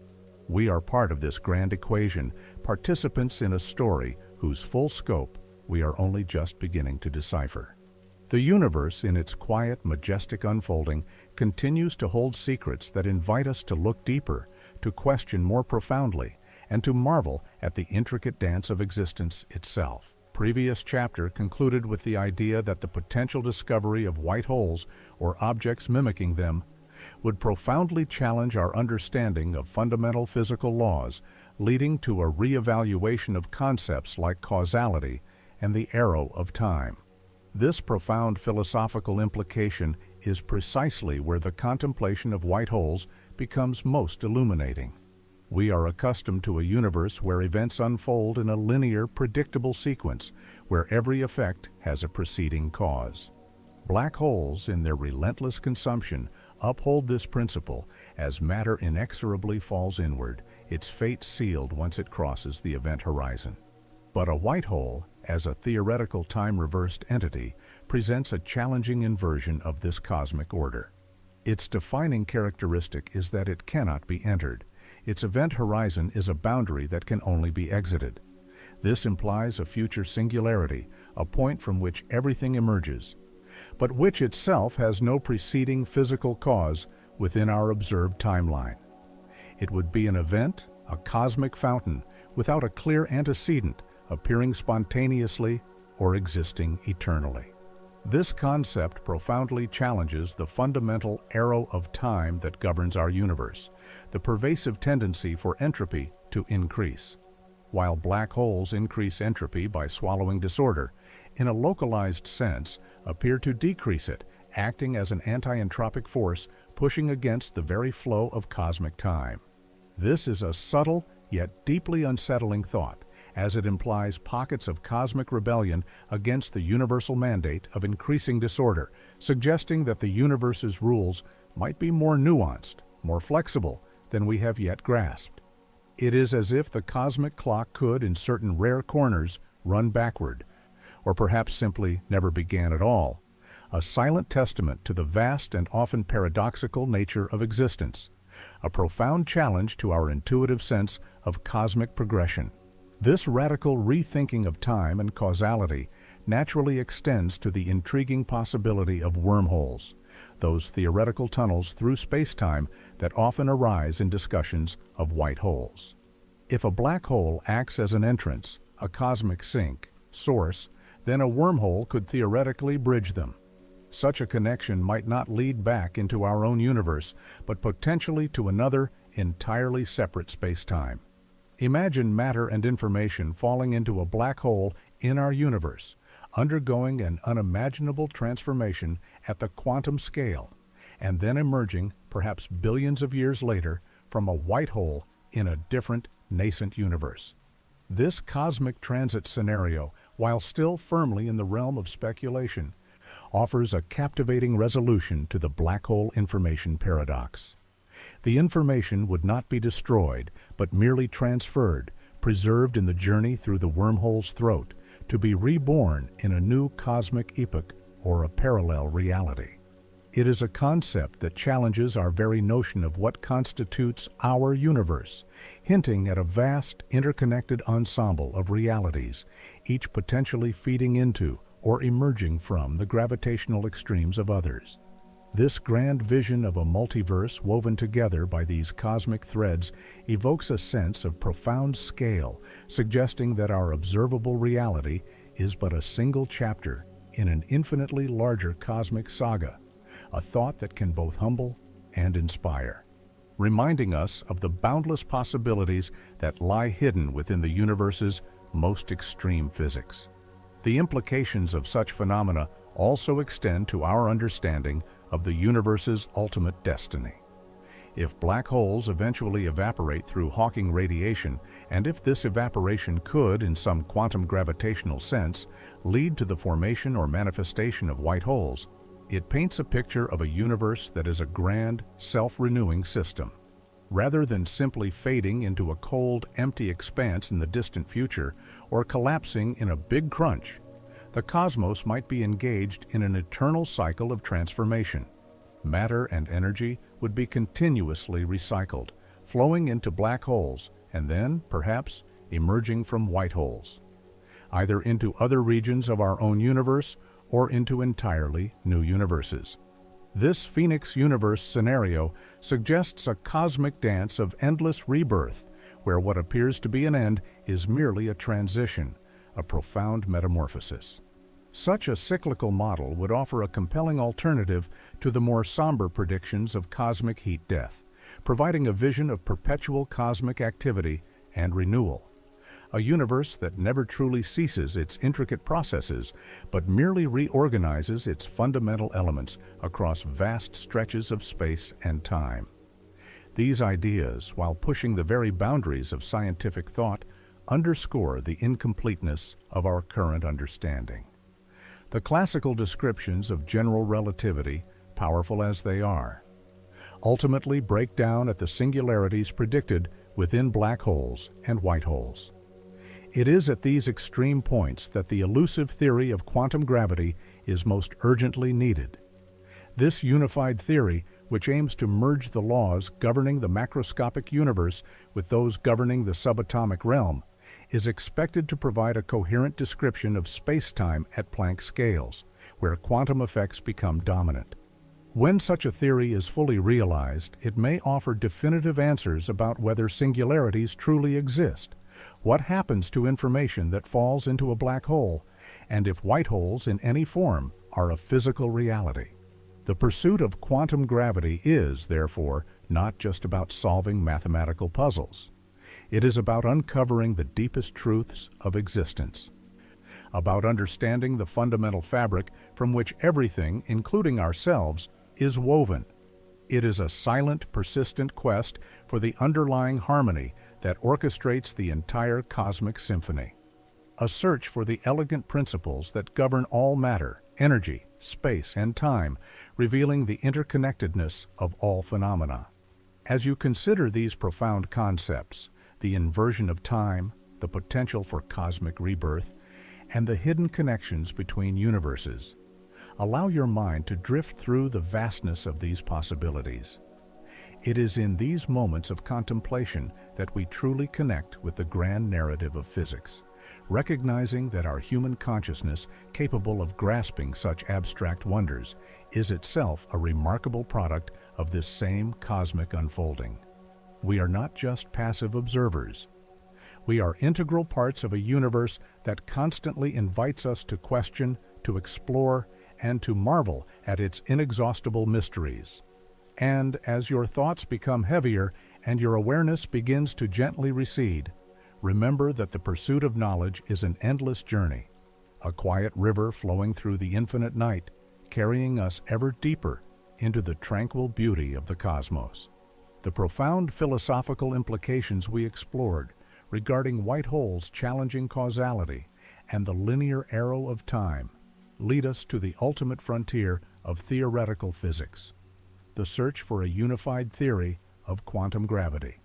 We are part of this grand equation, participants in a story whose full scope we are only just beginning to decipher. The universe, in its quiet, majestic unfolding, continues to hold secrets that invite us to look deeper, to question more profoundly, and to marvel at the intricate dance of existence itself. Previous chapter concluded with the idea that the potential discovery of white holes, or objects mimicking them, would profoundly challenge our understanding of fundamental physical laws, leading to a re-evaluation of concepts like causality and the arrow of time. This profound philosophical implication is precisely where the contemplation of white holes becomes most illuminating. We are accustomed to a universe where events unfold in a linear, predictable sequence, where every effect has a preceding cause. Black holes, in their relentless consumption, uphold this principle as matter inexorably falls inward, its fate sealed once it crosses the event horizon. But a white hole, as a theoretical time-reversed entity, presents a challenging inversion of this cosmic order. Its defining characteristic is that it cannot be entered. Its event horizon is a boundary that can only be exited. This implies a future singularity, a point from which everything emerges, but which itself has no preceding physical cause within our observed timeline. It would be an event, a cosmic fountain, without a clear antecedent, appearing spontaneously or existing eternally. This concept profoundly challenges the fundamental arrow of time that governs our universe, the pervasive tendency for entropy to increase. While black holes increase entropy by swallowing disorder, in a localized sense, appear to decrease it, acting as an anti-entropic force pushing against the very flow of cosmic time. This is a subtle yet deeply unsettling thought, as it implies pockets of cosmic rebellion against the universal mandate of increasing disorder, suggesting that the universe's rules might be more nuanced, more flexible than we have yet grasped. It is as if the cosmic clock could, in certain rare corners, run backward, or perhaps simply never began at all, a silent testament to the vast and often paradoxical nature of existence, a profound challenge to our intuitive sense of cosmic progression. This radical rethinking of time and causality naturally extends to the intriguing possibility of wormholes, those theoretical tunnels through space-time that often arise in discussions of white holes. If a black hole acts as an entrance, a cosmic sink, source, then a wormhole could theoretically bridge them. Such a connection might not lead back into our own universe, but potentially to another, entirely separate space-time. Imagine matter and information falling into a black hole in our universe, undergoing an unimaginable transformation at the quantum scale, and then emerging, perhaps billions of years later, from a white hole in a different, nascent universe. This cosmic transit scenario, while still firmly in the realm of speculation, offers a captivating resolution to the black hole information paradox. The information would not be destroyed, but merely transferred, preserved in the journey through the wormhole's throat, to be reborn in a new cosmic epoch or a parallel reality. It is a concept that challenges our very notion of what constitutes our universe, hinting at a vast, interconnected ensemble of realities, each potentially feeding into or emerging from the gravitational extremes of others. This grand vision of a multiverse woven together by these cosmic threads evokes a sense of profound scale, suggesting that our observable reality is but a single chapter in an infinitely larger cosmic saga, a thought that can both humble and inspire, reminding us of the boundless possibilities that lie hidden within the universe's most extreme physics. The implications of such phenomena also extend to our understanding of the universe's ultimate destiny. If black holes eventually evaporate through Hawking radiation, and if this evaporation could, in some quantum gravitational sense, lead to the formation or manifestation of white holes, it paints a picture of a universe that is a grand, self-renewing system. Rather than simply fading into a cold, empty expanse in the distant future, or collapsing in a big crunch, the cosmos might be engaged in an eternal cycle of transformation. Matter and energy would be continuously recycled, flowing into black holes, and then, perhaps, emerging from white holes, either into other regions of our own universe or into entirely new universes. This Phoenix universe scenario suggests a cosmic dance of endless rebirth, where what appears to be an end is merely a transition, a profound metamorphosis. Such a cyclical model would offer a compelling alternative to the more somber predictions of cosmic heat death, providing a vision of perpetual cosmic activity and renewal. A universe that never truly ceases its intricate processes, but merely reorganizes its fundamental elements across vast stretches of space and time. These ideas, while pushing the very boundaries of scientific thought, underscore the incompleteness of our current understanding. The classical descriptions of general relativity, powerful as they are, ultimately break down at the singularities predicted within black holes and white holes. It is at these extreme points that the elusive theory of quantum gravity is most urgently needed. This unified theory, which aims to merge the laws governing the macroscopic universe with those governing the subatomic realm, is expected to provide a coherent description of space-time at Planck scales, where quantum effects become dominant. When such a theory is fully realized, it may offer definitive answers about whether singularities truly exist, What happens to information that falls into a black hole, and if white holes in any form are a physical reality? The pursuit of quantum gravity is, therefore, not just about solving mathematical puzzles. It is about uncovering the deepest truths of existence, about understanding the fundamental fabric from which everything, including ourselves, is woven. It is a silent, persistent quest for the underlying harmony that orchestrates the entire cosmic symphony. A search for the elegant principles that govern all matter, energy, space, and time, revealing the interconnectedness of all phenomena. As you consider these profound concepts, the inversion of time, the potential for cosmic rebirth, and the hidden connections between universes, allow your mind to drift through the vastness of these possibilities. It is in these moments of contemplation that we truly connect with the grand narrative of physics, recognizing that our human consciousness, capable of grasping such abstract wonders, is itself a remarkable product of this same cosmic unfolding. We are not just passive observers. We are integral parts of a universe that constantly invites us to question, to explore, and to marvel at its inexhaustible mysteries. And as your thoughts become heavier and your awareness begins to gently recede, remember that the pursuit of knowledge is an endless journey, a quiet river flowing through the infinite night, carrying us ever deeper into the tranquil beauty of the cosmos. The profound philosophical implications we explored regarding white holes challenging causality and the linear arrow of time lead us to the ultimate frontier of theoretical physics, the search for a unified theory of quantum gravity.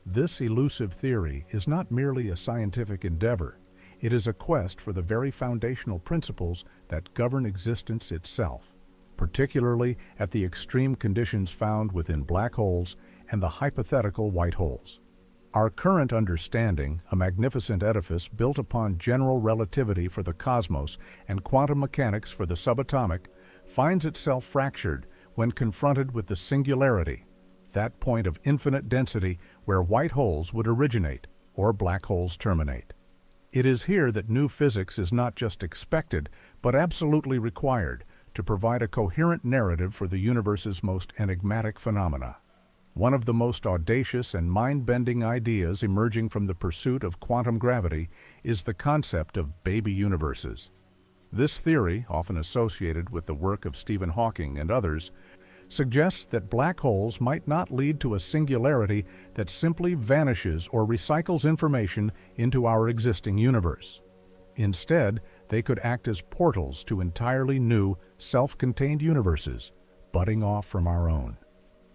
This elusive theory is not merely a scientific endeavor, it is a quest for the very foundational principles that govern existence itself, particularly at the extreme conditions found within black holes and the hypothetical white holes. Our current understanding, a magnificent edifice built upon general relativity for the cosmos and quantum mechanics for the subatomic, finds itself fractured when confronted with the singularity, that point of infinite density where white holes would originate or black holes terminate. It is here that new physics is not just expected, but absolutely required to provide a coherent narrative for the universe's most enigmatic phenomena. One of the most audacious and mind-bending ideas emerging from the pursuit of quantum gravity is the concept of baby universes. This theory, often associated with the work of Stephen Hawking and others, suggests that black holes might not lead to a singularity that simply vanishes or recycles information into our existing universe. Instead, they could act as portals to entirely new, self-contained universes, budding off from our own.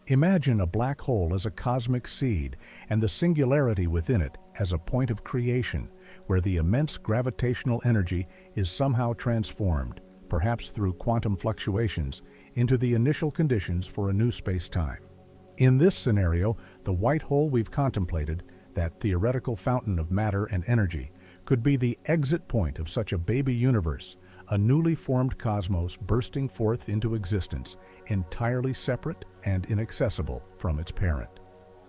Imagine a black hole as a cosmic seed and the singularity within it as a point of creation where the immense gravitational energy is somehow transformed, perhaps through quantum fluctuations, into the initial conditions for a new space-time. In this scenario, the white hole we've contemplated, that theoretical fountain of matter and energy, could be the exit point of such a baby universe, a newly formed cosmos bursting forth into existence, entirely separate and inaccessible from its parent.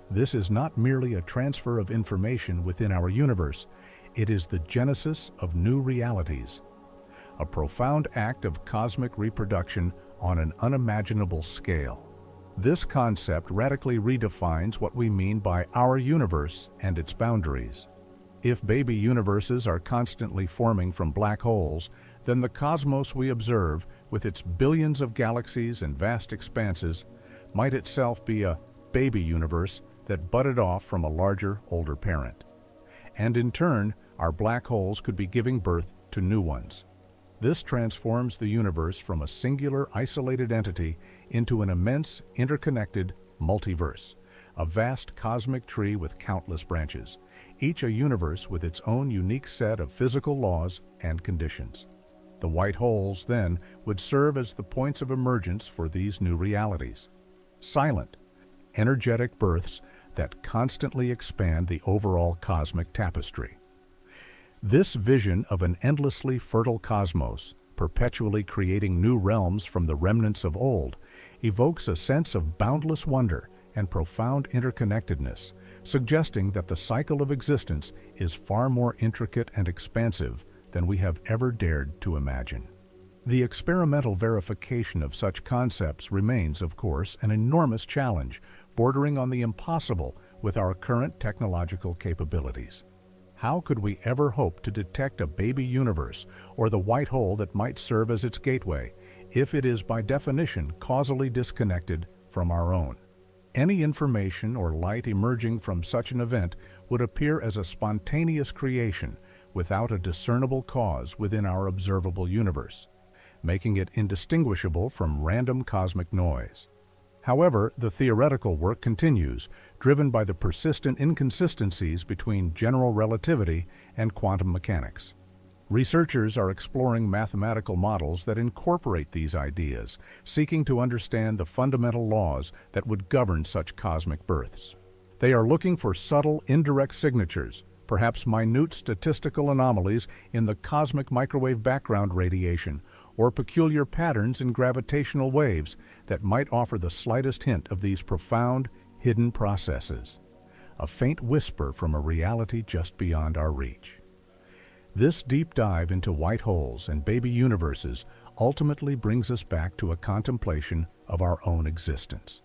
This is not merely a transfer of information within our universe, it is the genesis of new realities, a profound act of cosmic reproduction on an unimaginable scale. This concept radically redefines what we mean by our universe and its boundaries. If baby universes are constantly forming from black holes, then the cosmos we observe, with its billions of galaxies and vast expanses, might itself be a baby universe that budded off from a larger, older parent. And in turn, our black holes could be giving birth to new ones. This transforms the universe from a singular, isolated entity into an immense, interconnected multiverse, a vast cosmic tree with countless branches, each a universe with its own unique set of physical laws and conditions. The white holes, then, would serve as the points of emergence for these new realities. Silent, energetic births that constantly expand the overall cosmic tapestry. This vision of an endlessly fertile cosmos, perpetually creating new realms from the remnants of old, evokes a sense of boundless wonder and profound interconnectedness, suggesting that the cycle of existence is far more intricate and expansive than we have ever dared to imagine. The experimental verification of such concepts remains, of course, an enormous challenge, bordering on the impossible with our current technological capabilities. How could we ever hope to detect a baby universe or the white hole that might serve as its gateway, if it is by definition causally disconnected from our own? Any information or light emerging from such an event would appear as a spontaneous creation without a discernible cause within our observable universe, making it indistinguishable from random cosmic noise. However, the theoretical work continues, driven by the persistent inconsistencies between general relativity and quantum mechanics. Researchers are exploring mathematical models that incorporate these ideas, seeking to understand the fundamental laws that would govern such cosmic births. They are looking for subtle, indirect signatures, perhaps minute statistical anomalies in the cosmic microwave background radiation, or peculiar patterns in gravitational waves that might offer the slightest hint of these profound, hidden processes. A faint whisper from a reality just beyond our reach. This deep dive into white holes and baby universes ultimately brings us back to a contemplation of our own existence.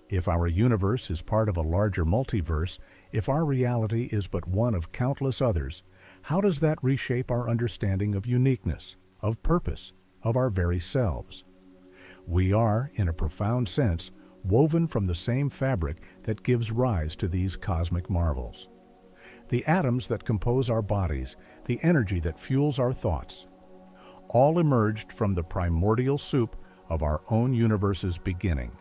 If our universe is part of a larger multiverse, if our reality is but one of countless others, how does that reshape our understanding of uniqueness, of purpose, of our very selves? We are, in a profound sense, woven from the same fabric that gives rise to these cosmic marvels. The atoms that compose our bodies, the energy that fuels our thoughts, all emerged from the primordial soup of our own universe's beginning.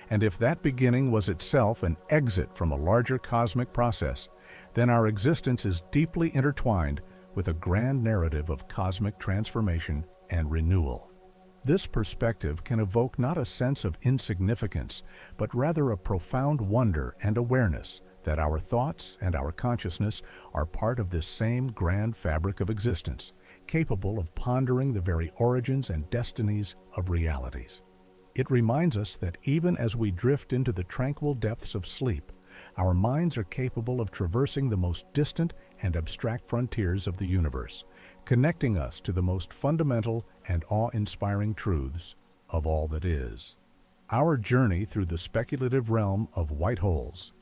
And if that beginning was itself an exit from a larger cosmic process, then our existence is deeply intertwined with a grand narrative of cosmic transformation and renewal. This perspective can evoke not a sense of insignificance, but rather a profound wonder and awareness that our thoughts and our consciousness are part of this same grand fabric of existence, capable of pondering the very origins and destinies of realities. It reminds us that even as we drift into the tranquil depths of sleep, our minds are capable of traversing the most distant and abstract frontiers of the universe, connecting us to the most fundamental and awe-inspiring truths of all that is. Our journey through the speculative realm of white holes,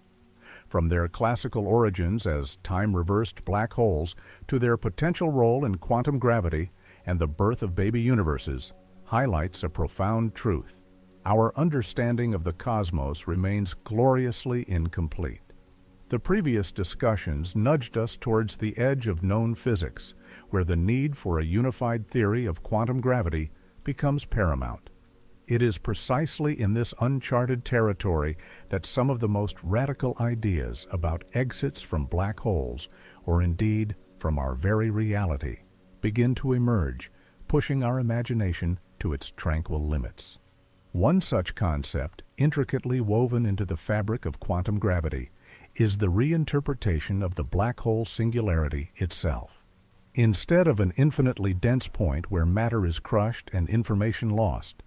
from their classical origins as time-reversed black holes to their potential role in quantum gravity and the birth of baby universes, highlights a profound truth. Our understanding of the cosmos remains gloriously incomplete. The previous discussions nudged us towards the edge of known physics, where the need for a unified theory of quantum gravity becomes paramount. It is precisely in this uncharted territory that some of the most radical ideas about exits from black holes, or indeed from our very reality, begin to emerge, pushing our imagination to its tranquil limits. One such concept, intricately woven into the fabric of quantum gravity, is the reinterpretation of the black hole singularity itself. Instead of an infinitely dense point where matter is crushed and information lost,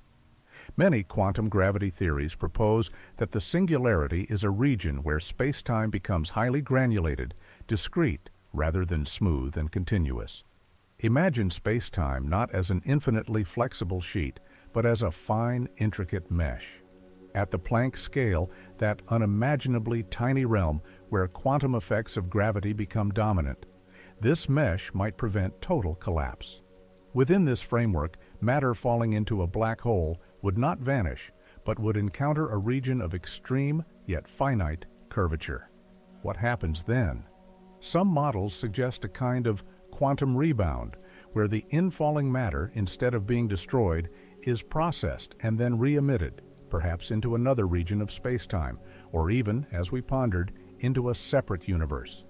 many quantum gravity theories propose that the singularity is a region where space-time becomes highly granulated, discrete, rather than smooth and continuous. Imagine space-time not as an infinitely flexible sheet, but as a fine, intricate mesh. At the Planck scale, that unimaginably tiny realm where quantum effects of gravity become dominant, this mesh might prevent total collapse. Within this framework, matter falling into a black hole would not vanish, but would encounter a region of extreme yet finite curvature. What happens then? Some models suggest a kind of quantum rebound, where the infalling matter, instead of being destroyed, is processed and then re-emitted, perhaps into another region of space-time, or even, as we pondered, into a separate universe.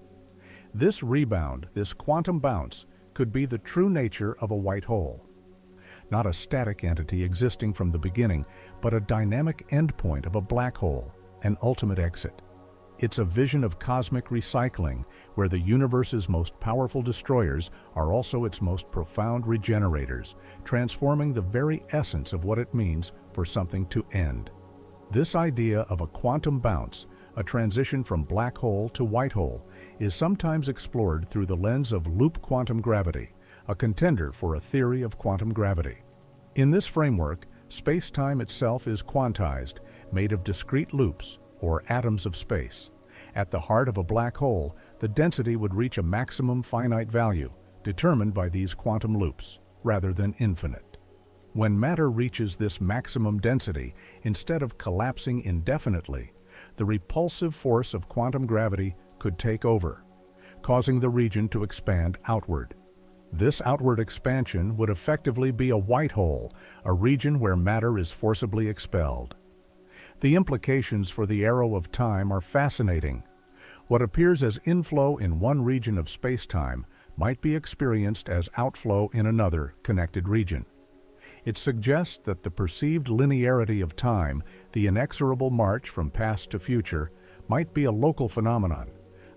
This rebound, this quantum bounce, could be the true nature of a white hole. Not a static entity existing from the beginning, but a dynamic endpoint of a black hole, an ultimate exit. It's a vision of cosmic recycling, where the universe's most powerful destroyers are also its most profound regenerators, transforming the very essence of what it means for something to end. This idea of a quantum bounce, a transition from black hole to white hole, is sometimes explored through the lens of loop quantum gravity, a contender for a theory of quantum gravity. In this framework, space-time itself is quantized, made of discrete loops, or atoms of space. At the heart of a black hole, the density would reach a maximum finite value, determined by these quantum loops, rather than infinite. When matter reaches this maximum density, instead of collapsing indefinitely, the repulsive force of quantum gravity could take over, causing the region to expand outward. This outward expansion would effectively be a white hole, a region where matter is forcibly expelled. The implications for the arrow of time are fascinating. What appears as inflow in one region of space-time might be experienced as outflow in another connected region. It suggests that the perceived linearity of time, the inexorable march from past to future, might be a local phenomenon,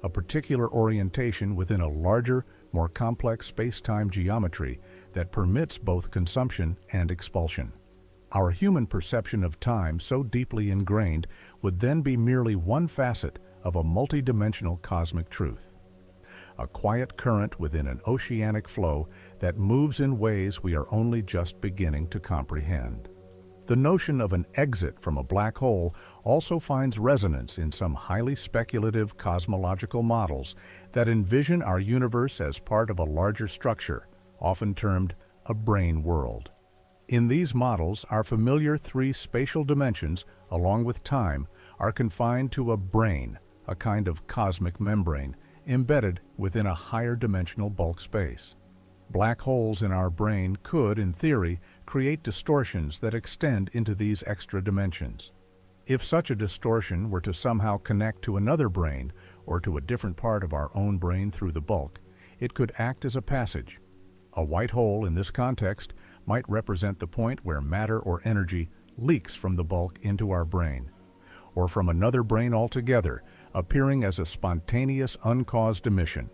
a particular orientation within a larger, more complex space-time geometry that permits both consumption and expulsion. Our human perception of time, so deeply ingrained, would then be merely one facet of a multidimensional cosmic truth. A quiet current within an oceanic flow that moves in ways we are only just beginning to comprehend. The notion of an exit from a black hole also finds resonance in some highly speculative cosmological models that envision our universe as part of a larger structure, often termed a brain world. In these models, our familiar three spatial dimensions, along with time, are confined to a brain, a kind of cosmic membrane, embedded within a higher dimensional bulk space. Black holes in our brain could, in theory, create distortions that extend into these extra dimensions. If such a distortion were to somehow connect to another brain or to a different part of our own brain through the bulk, it could act as a passage. A white hole in this context might represent the point where matter or energy leaks from the bulk into our brain, or from another brain altogether, appearing as a spontaneous, uncaused emission.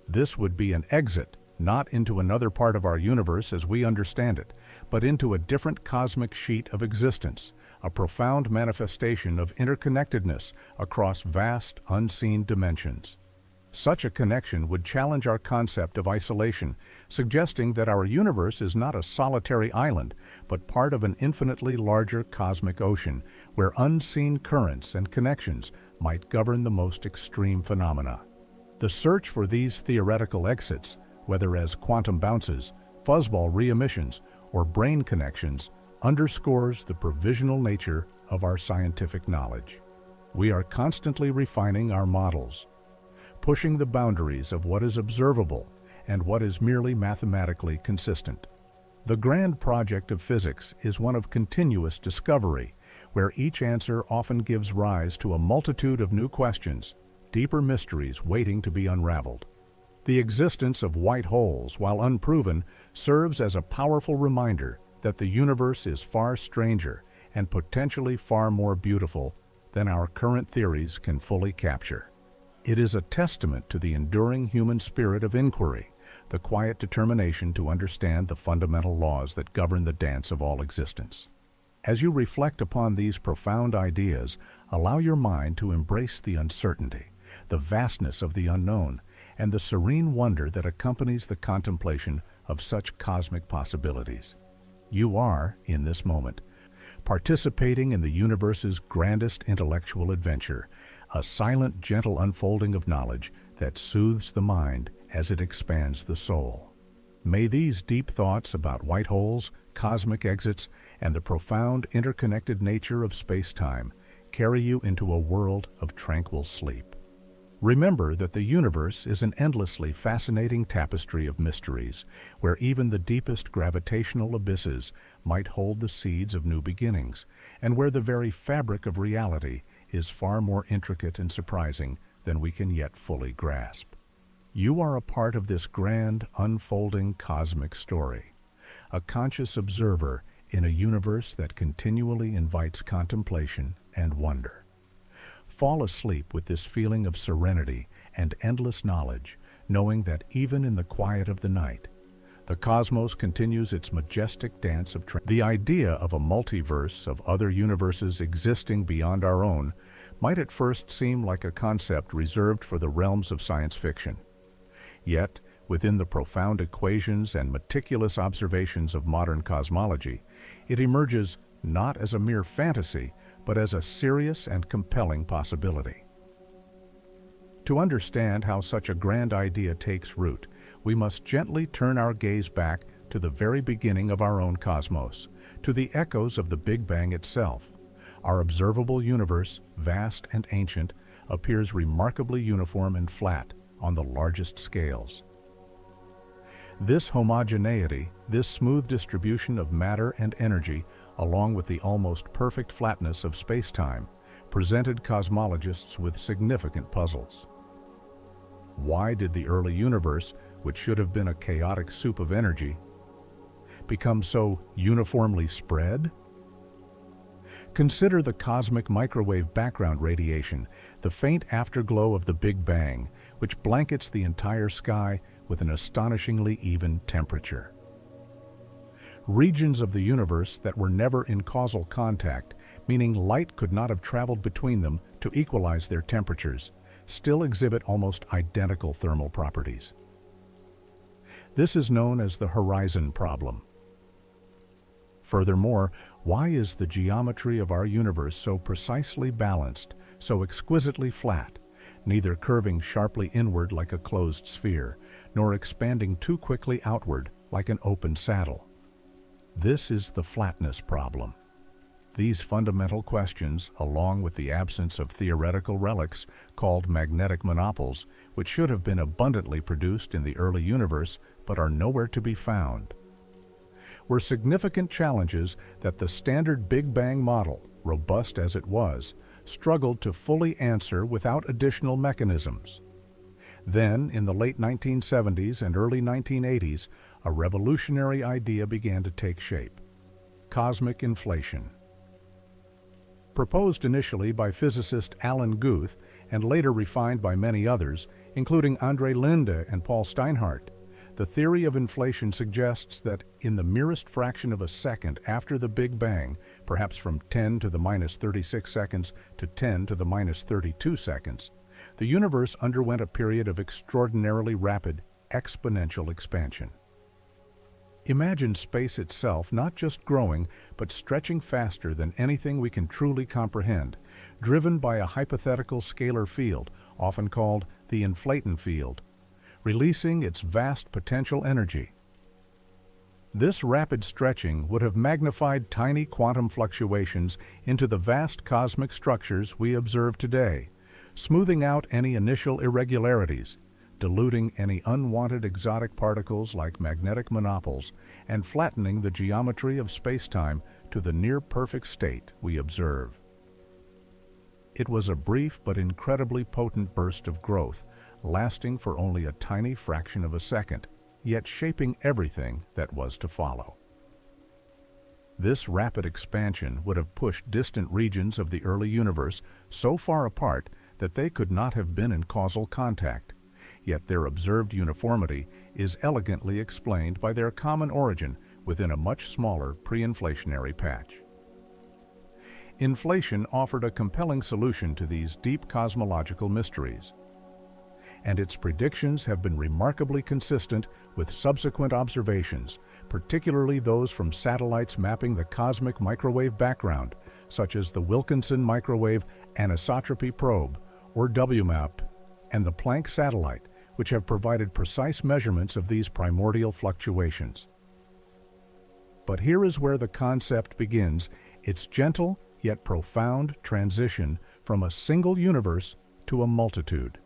This would be an exit, not into another part of our universe as we understand it, but into a different cosmic sheet of existence, a profound manifestation of interconnectedness across vast, unseen dimensions. Such a connection would challenge our concept of isolation, suggesting that our universe is not a solitary island, but part of an infinitely larger cosmic ocean, where unseen currents and connections might govern the most extreme phenomena. The search for these theoretical exits, whether as quantum bounces, fuzzball re-emissions, or brain connections, underscores the provisional nature of our scientific knowledge. We are constantly refining our models, pushing the boundaries of what is observable and what is merely mathematically consistent. The grand project of physics is one of continuous discovery, where each answer often gives rise to a multitude of new questions, deeper mysteries waiting to be unraveled. The existence of white holes, while unproven, serves as a powerful reminder that the universe is far stranger and potentially far more beautiful than our current theories can fully capture. It is a testament to the enduring human spirit of inquiry, the quiet determination to understand the fundamental laws that govern the dance of all existence. As you reflect upon these profound ideas, allow your mind to embrace the uncertainty, the vastness of the unknown, and the serene wonder that accompanies the contemplation of such cosmic possibilities. You are, in this moment, participating in the universe's grandest intellectual adventure, a silent, gentle unfolding of knowledge that soothes the mind as it expands the soul. May these deep thoughts about white holes, cosmic exits, and the profound interconnected nature of space-time carry you into a world of tranquil sleep. Remember that the universe is an endlessly fascinating tapestry of mysteries, where even the deepest gravitational abysses might hold the seeds of new beginnings, and where the very fabric of reality is far more intricate and surprising than we can yet fully grasp. You are a part of this grand, unfolding cosmic story, a conscious observer in a universe that continually invites contemplation and wonder. Fall asleep with this feeling of serenity and endless knowledge, knowing that even in the quiet of the night, The cosmos continues its majestic dance of The idea of a multiverse of other universes existing beyond our own might at first seem like a concept reserved for the realms of science fiction. Yet, within the profound equations and meticulous observations of modern cosmology, it emerges not as a mere fantasy, but as a serious and compelling possibility. To understand how such a grand idea takes root, we must gently turn our gaze back to the very beginning of our own cosmos, to the echoes of the Big Bang itself. Our observable universe, vast and ancient, appears remarkably uniform and flat on the largest scales. This homogeneity, this smooth distribution of matter and energy, along with the almost perfect flatness of space-time, presented cosmologists with significant puzzles. Why did the early universe, which should have been a chaotic soup of energy, become so uniformly spread? Consider the cosmic microwave background radiation, the faint afterglow of the Big Bang, which blankets the entire sky with an astonishingly even temperature. Regions of the universe that were never in causal contact, meaning light could not have traveled between them to equalize their temperatures, still exhibit almost identical thermal properties. This is known as the horizon problem. Furthermore, why is the geometry of our universe so precisely balanced, so exquisitely flat, neither curving sharply inward like a closed sphere, nor expanding too quickly outward like an open saddle? This is the flatness problem. These fundamental questions, along with the absence of theoretical relics called magnetic monopoles, which should have been abundantly produced in the early universe but are nowhere to be found, were significant challenges that the standard Big Bang model, robust as it was, struggled to fully answer without additional mechanisms. Then, in the late 1970s and early 1980s, a revolutionary idea began to take shape: cosmic inflation. Proposed initially by physicist Alan Guth and later refined by many others, including Andre Linde and Paul Steinhardt, the theory of inflation suggests that in the merest fraction of a second after the Big Bang, perhaps from 10 to the minus 36 seconds to 10 to the minus 32 seconds, the universe underwent a period of extraordinarily rapid, exponential expansion. Imagine space itself not just growing, but stretching faster than anything we can truly comprehend, driven by a hypothetical scalar field, often called the inflaton field, releasing its vast potential energy. This rapid stretching would have magnified tiny quantum fluctuations into the vast cosmic structures we observe today, smoothing out any initial irregularities, diluting any unwanted exotic particles like magnetic monopoles, and flattening the geometry of space-time to the near-perfect state we observe. It was a brief but incredibly potent burst of growth, lasting for only a tiny fraction of a second, yet shaping everything that was to follow. This rapid expansion would have pushed distant regions of the early universe so far apart that they could not have been in causal contact, yet their observed uniformity is elegantly explained by their common origin within a much smaller pre-inflationary patch. Inflation offered a compelling solution to these deep cosmological mysteries, and its predictions have been remarkably consistent with subsequent observations, particularly those from satellites mapping the cosmic microwave background, such as the Wilkinson Microwave Anisotropy Probe, or WMAP, and the Planck satellite, which have provided precise measurements of these primordial fluctuations. But here is where the concept begins its gentle yet profound transition from a single universe to a multitude.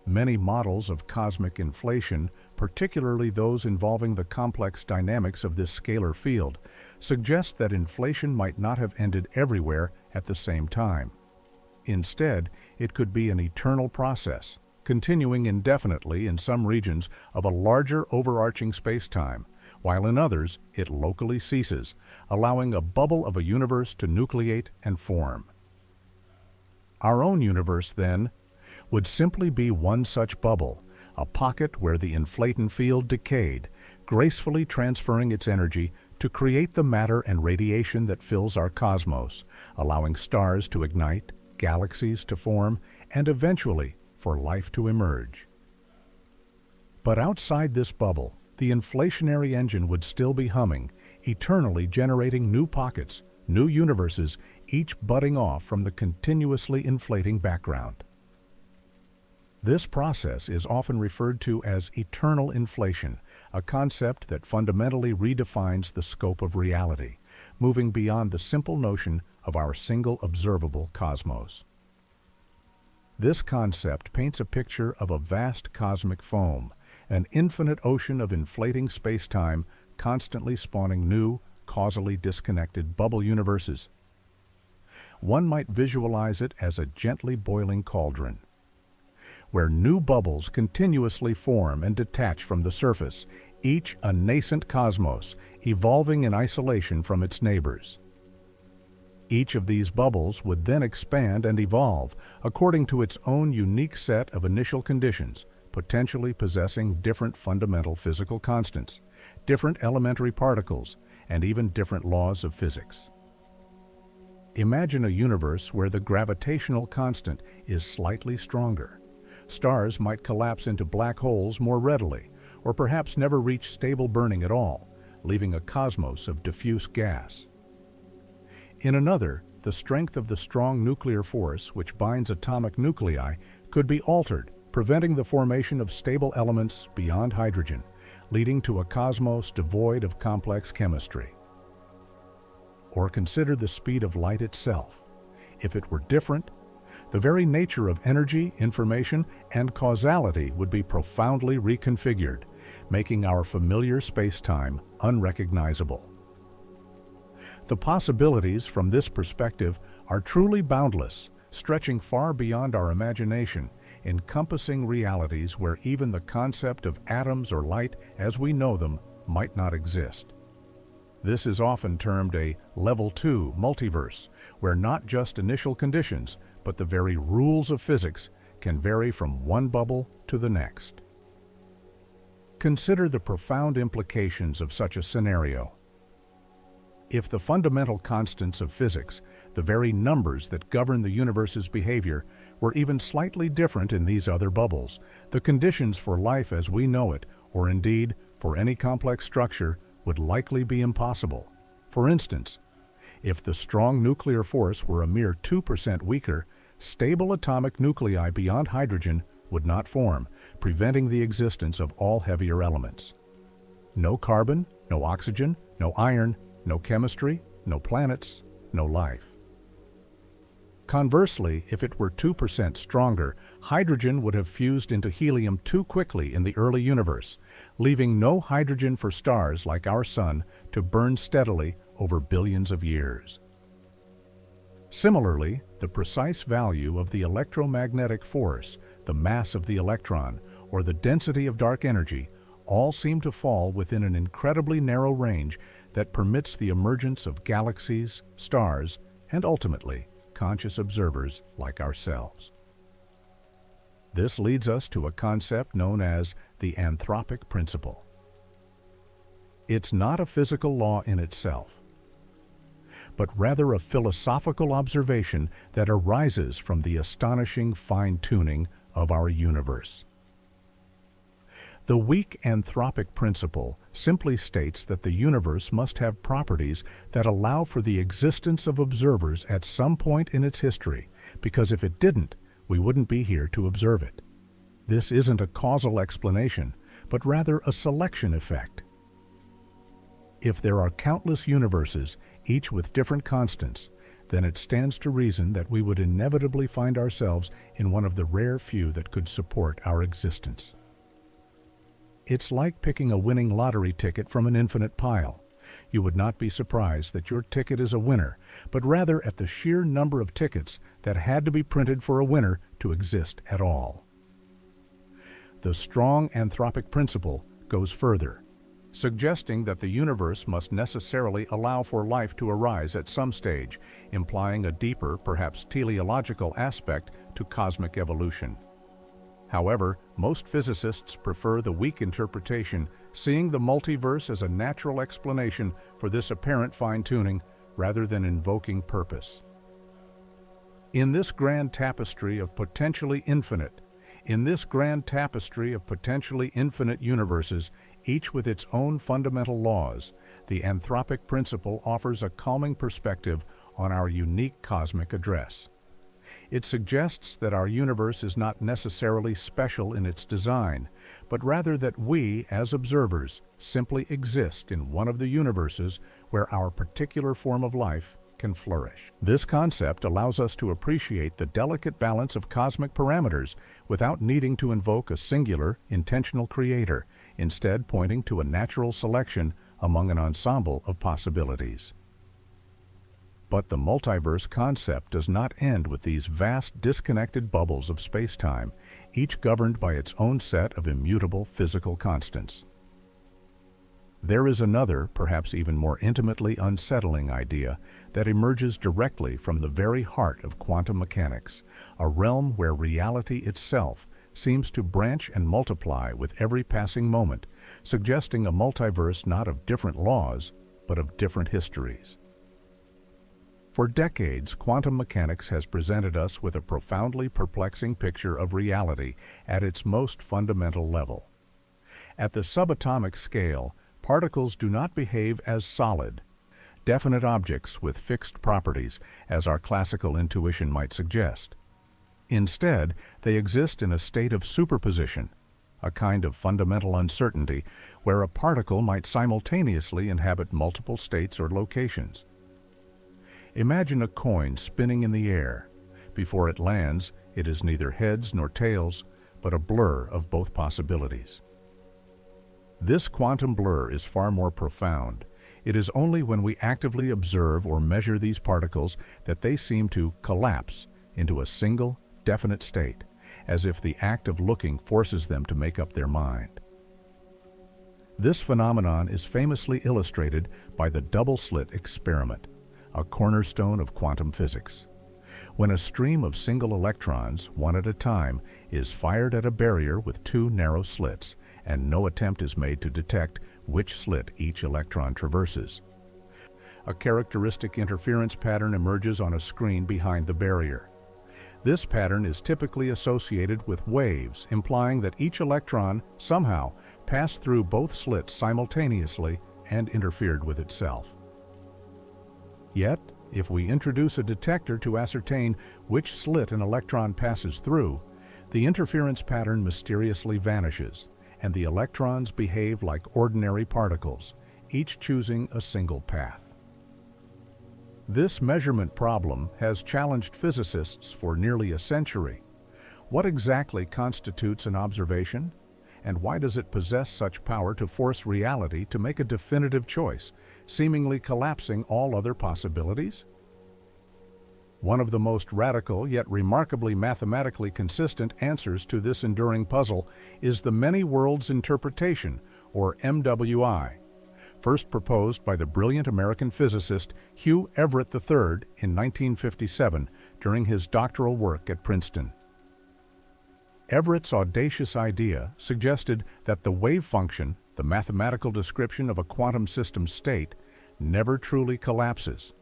Many models of cosmic inflation, particularly those involving the complex dynamics of this scalar field, suggest that inflation might not have ended everywhere at the same time. Instead, it could be an eternal process, continuing indefinitely in some regions of a larger overarching space-time, while in others it locally ceases, allowing a bubble of a universe to nucleate and form. Our own universe, then, would simply be one such bubble, a pocket where the inflaton field decayed, gracefully transferring its energy to create the matter and radiation that fills our cosmos, allowing stars to ignite, galaxies to form, and eventually for life to emerge. But outside this bubble, the inflationary engine would still be humming, eternally generating new pockets, new universes, each budding off from the continuously inflating background. This process is often referred to as eternal inflation, a concept that fundamentally redefines the scope of reality, moving beyond the simple notion of our single observable cosmos. This concept paints a picture of a vast cosmic foam, an infinite ocean of inflating space-time constantly spawning new, causally disconnected bubble universes. One might visualize it as a gently boiling cauldron, where new bubbles continuously form and detach from the surface, each a nascent cosmos, evolving in isolation from its neighbors. Each of these bubbles would then expand and evolve according to its own unique set of initial conditions, potentially possessing different fundamental physical constants, different elementary particles, and even different laws of physics. Imagine a universe where the gravitational constant is slightly stronger. Stars might collapse into black holes more readily, or perhaps never reach stable burning at all, leaving a cosmos of diffuse gas. In another, the strength of the strong nuclear force which binds atomic nuclei could be altered, preventing the formation of stable elements beyond hydrogen, leading to a cosmos devoid of complex chemistry. Or consider the speed of light itself. If it were different, the very nature of energy, information, and causality would be profoundly reconfigured, making our familiar space-time unrecognizable. The possibilities from this perspective are truly boundless, stretching far beyond our imagination, encompassing realities where even the concept of atoms or light as we know them might not exist. This is often termed a Level 2 multiverse, where not just initial conditions, but the very rules of physics can vary from one bubble to the next. Consider the profound implications of such a scenario. If the fundamental constants of physics, the very numbers that govern the universe's behavior, were even slightly different in these other bubbles, the conditions for life as we know it, or indeed for any complex structure, would likely be impossible. For instance, if the strong nuclear force were a mere 2% weaker, stable atomic nuclei beyond hydrogen would not form, preventing the existence of all heavier elements. No carbon, no oxygen, no iron, no chemistry, no planets, no life. Conversely, if it were 2% stronger, hydrogen would have fused into helium too quickly in the early universe, leaving no hydrogen for stars like our Sun to burn steadily over billions of years. Similarly, the precise value of the electromagnetic force, the mass of the electron, or the density of dark energy all seem to fall within an incredibly narrow range that permits the emergence of galaxies, stars, and ultimately, conscious observers like ourselves. This leads us to a concept known as the anthropic principle. It's not a physical law in itself, but rather a philosophical observation that arises from the astonishing fine-tuning of our universe. The weak anthropic principle simply states that the universe must have properties that allow for the existence of observers at some point in its history, because if it didn't, we wouldn't be here to observe it. This isn't a causal explanation, but rather a selection effect. If there are countless universes, each with different constants, then it stands to reason that we would inevitably find ourselves in one of the rare few that could support our existence. It's like picking a winning lottery ticket from an infinite pile. You would not be surprised that your ticket is a winner, but rather at the sheer number of tickets that had to be printed for a winner to exist at all. The strong anthropic principle goes further, suggesting that the universe must necessarily allow for life to arise at some stage, implying a deeper, perhaps teleological aspect to cosmic evolution. However, most physicists prefer the weak interpretation, seeing the multiverse as a natural explanation for this apparent fine-tuning rather than invoking purpose. In this grand tapestry of potentially infinite universes, each with its own fundamental laws, the anthropic principle offers a calming perspective on our unique cosmic address. It suggests that our universe is not necessarily special in its design, but rather that we, as observers, simply exist in one of the universes where our particular form of life can flourish. This concept allows us to appreciate the delicate balance of cosmic parameters without needing to invoke a singular, intentional creator, instead pointing to a natural selection among an ensemble of possibilities. But the multiverse concept does not end with these vast disconnected bubbles of space-time, each governed by its own set of immutable physical constants. There is another, perhaps even more intimately unsettling idea that emerges directly from the very heart of quantum mechanics, a realm where reality itself seems to branch and multiply with every passing moment, suggesting a multiverse not of different laws, but of different histories. For decades, quantum mechanics has presented us with a profoundly perplexing picture of reality at its most fundamental level. At the subatomic scale, particles do not behave as solid, definite objects with fixed properties, as our classical intuition might suggest. Instead, they exist in a state of superposition, a kind of fundamental uncertainty where a particle might simultaneously inhabit multiple states or locations. Imagine a coin spinning in the air. Before it lands, it is neither heads nor tails, but a blur of both possibilities. This quantum blur is far more profound. It is only when we actively observe or measure these particles that they seem to collapse into a single, definite state, as if the act of looking forces them to make up their mind. This phenomenon is famously illustrated by the double-slit experiment, a cornerstone of quantum physics. When a stream of single electrons, one at a time, is fired at a barrier with two narrow slits, and no attempt is made to detect which slit each electron traverses, a characteristic interference pattern emerges on a screen behind the barrier. This pattern is typically associated with waves, implying that each electron somehow passed through both slits simultaneously and interfered with itself. Yet, if we introduce a detector to ascertain which slit an electron passes through, the interference pattern mysteriously vanishes, and the electrons behave like ordinary particles, each choosing a single path. This measurement problem has challenged physicists for nearly a century. What exactly constitutes an observation? And why does it possess such power to force reality to make a definitive choice, seemingly collapsing all other possibilities? One of the most radical yet remarkably mathematically consistent answers to this enduring puzzle is the many worlds interpretation, or MWI, first proposed by the brilliant American physicist Hugh Everett III in 1957 during his doctoral work at Princeton. Everett's audacious idea suggested that the wave function, the mathematical description of a quantum system state, never truly collapses.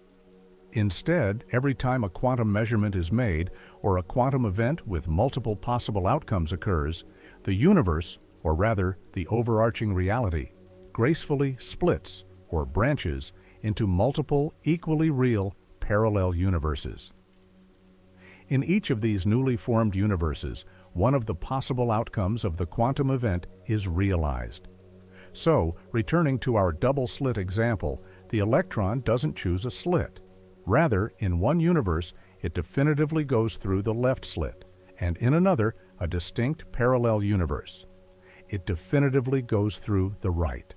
Instead, every time a quantum measurement is made or a quantum event with multiple possible outcomes occurs, the universe, or rather the overarching reality, gracefully splits or branches into multiple equally real parallel universes. In each of these newly formed universes, one of the possible outcomes of the quantum event is realized. So, returning to our double-slit example, the electron doesn't choose a slit. Rather, in one universe, it definitively goes through the left slit, and in another, a distinct parallel universe, it definitively goes through the right.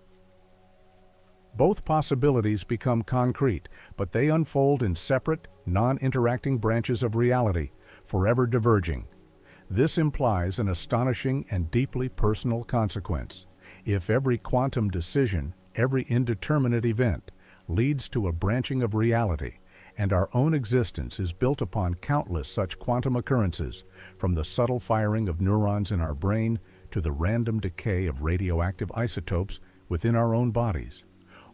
Both possibilities become concrete, but they unfold in separate, non-interacting branches of reality, forever diverging. This implies an astonishing and deeply personal consequence. If every quantum decision, every indeterminate event, leads to a branching of reality, And our own existence is built upon countless such quantum occurrences, from the subtle firing of neurons in our brain to the random decay of radioactive isotopes within our own bodies,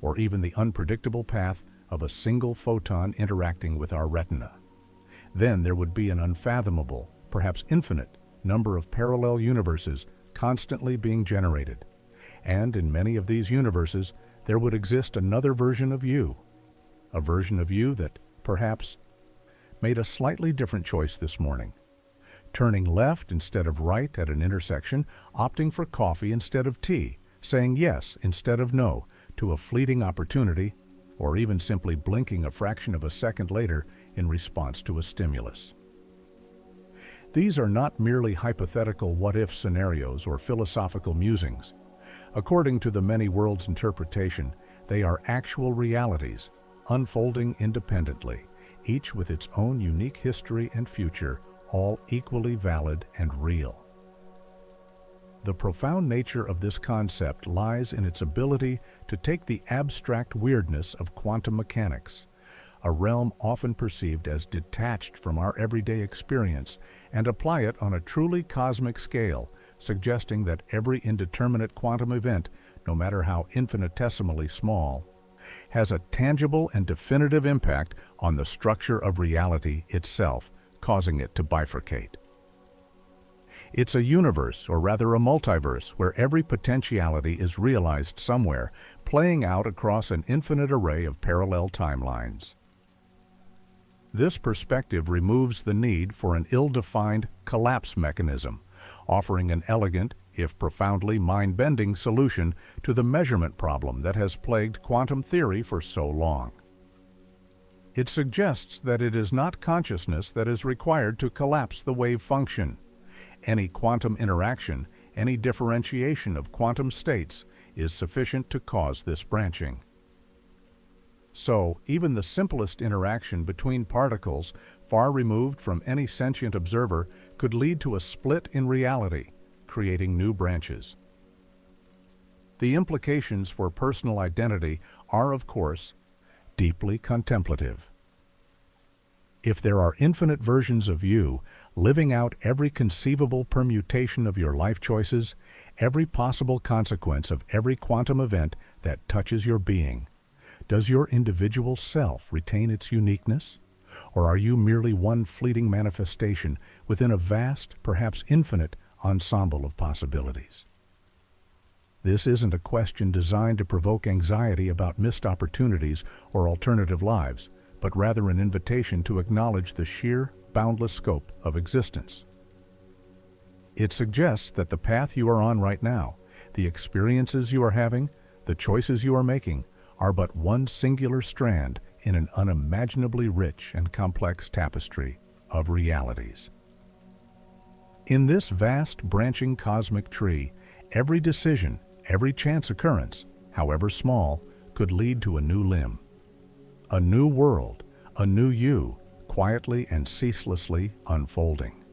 or even the unpredictable path of a single photon interacting with our retina. Then there would be an unfathomable, perhaps infinite, number of parallel universes constantly being generated. And in many of these universes, there would exist another version of you, a version of you that, perhaps, made a slightly different choice this morning, turning left instead of right at an intersection, opting for coffee instead of tea, saying yes instead of no to a fleeting opportunity, or even simply blinking a fraction of a second later in response to a stimulus. These are not merely hypothetical what-if scenarios or philosophical musings. According to the many worlds interpretation, they are actual realities, unfolding independently, each with its own unique history and future, all equally valid and real. The profound nature of this concept lies in its ability to take the abstract weirdness of quantum mechanics, a realm often perceived as detached from our everyday experience, and apply it on a truly cosmic scale, suggesting that every indeterminate quantum event, no matter how infinitesimally small, has a tangible and definitive impact on the structure of reality itself, causing it to bifurcate. It's a universe, or rather a multiverse, where every potentiality is realized somewhere, playing out across an infinite array of parallel timelines. This perspective removes the need for an ill-defined collapse mechanism, offering an elegant, if profoundly mind-bending, solution to the measurement problem that has plagued quantum theory for so long. It suggests that it is not consciousness that is required to collapse the wave function. Any quantum interaction, any differentiation of quantum states, is sufficient to cause this branching. So, even the simplest interaction between particles, far removed from any sentient observer, could lead to a split in reality, creating new branches. The implications for personal identity are, of course, deeply contemplative. If there are infinite versions of you, living out every conceivable permutation of your life choices, every possible consequence of every quantum event that touches your being, does your individual self retain its uniqueness? Or are you merely one fleeting manifestation within a vast, perhaps infinite, ensemble of possibilities? This isn't a question designed to provoke anxiety about missed opportunities or alternative lives, but rather an invitation to acknowledge the sheer, boundless scope of existence. It suggests that the path you are on right now, the experiences you are having, the choices you are making, are but one singular strand in an unimaginably rich and complex tapestry of realities. In this vast, branching cosmic tree, every decision, every chance occurrence, however small, could lead to a new limb, a new world, a new you, quietly and ceaselessly unfolding.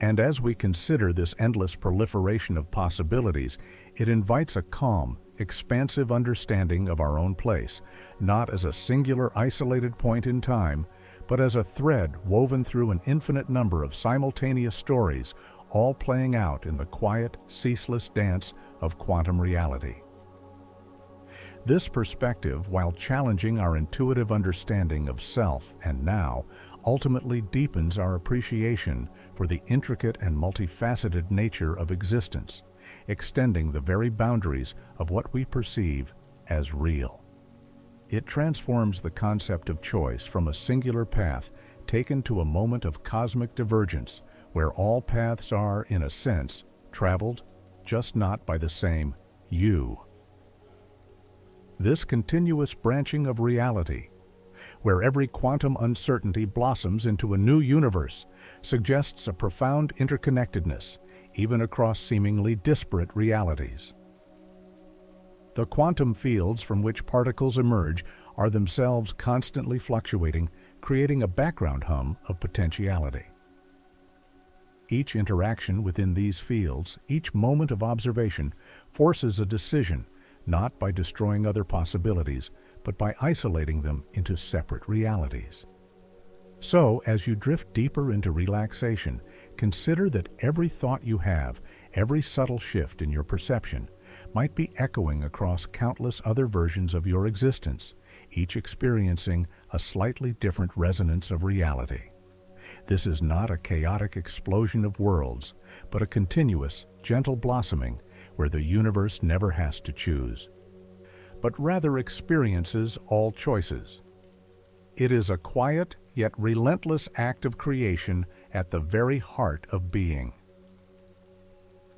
And as we consider this endless proliferation of possibilities, it invites a calm, expansive understanding of our own place, not as a singular isolated point in time, but as a thread woven through an infinite number of simultaneous stories, all playing out in the quiet, ceaseless dance of quantum reality. This perspective, while challenging our intuitive understanding of self and now, ultimately deepens our appreciation for the intricate and multifaceted nature of existence, extending the very boundaries of what we perceive as real. It transforms the concept of choice from a singular path taken to a moment of cosmic divergence, where all paths are, in a sense, traveled, just not by the same you. This continuous branching of reality, where every quantum uncertainty blossoms into a new universe, suggests a profound interconnectedness, even across seemingly disparate realities. The quantum fields from which particles emerge are themselves constantly fluctuating, creating a background hum of potentiality. Each interaction within these fields, each moment of observation, forces a decision, not by destroying other possibilities, but by isolating them into separate realities. So, as you drift deeper into relaxation, consider that every thought you have, every subtle shift in your perception, might be echoing across countless other versions of your existence, each experiencing a slightly different resonance of reality. This is not a chaotic explosion of worlds, but a continuous, gentle blossoming where the universe never has to choose, but rather experiences all choices. It is a quiet yet relentless act of creation at the very heart of being.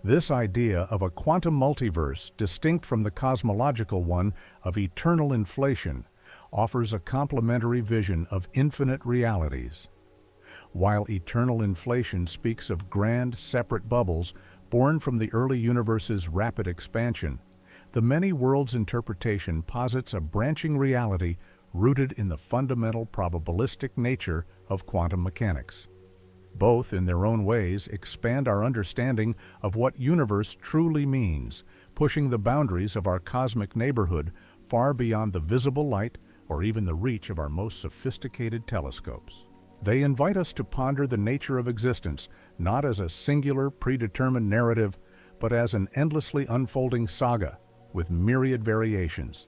This idea of a quantum multiverse, distinct from the cosmological one of eternal inflation, offers a complementary vision of infinite realities. While eternal inflation speaks of grand, separate bubbles born from the early universe's rapid expansion, the many worlds interpretation posits a branching reality rooted in the fundamental probabilistic nature of quantum mechanics. Both, in their own ways, expand our understanding of what universe truly means, pushing the boundaries of our cosmic neighborhood far beyond the visible light or even the reach of our most sophisticated telescopes. They invite us to ponder the nature of existence, not as a singular, predetermined narrative, but as an endlessly unfolding saga with myriad variations.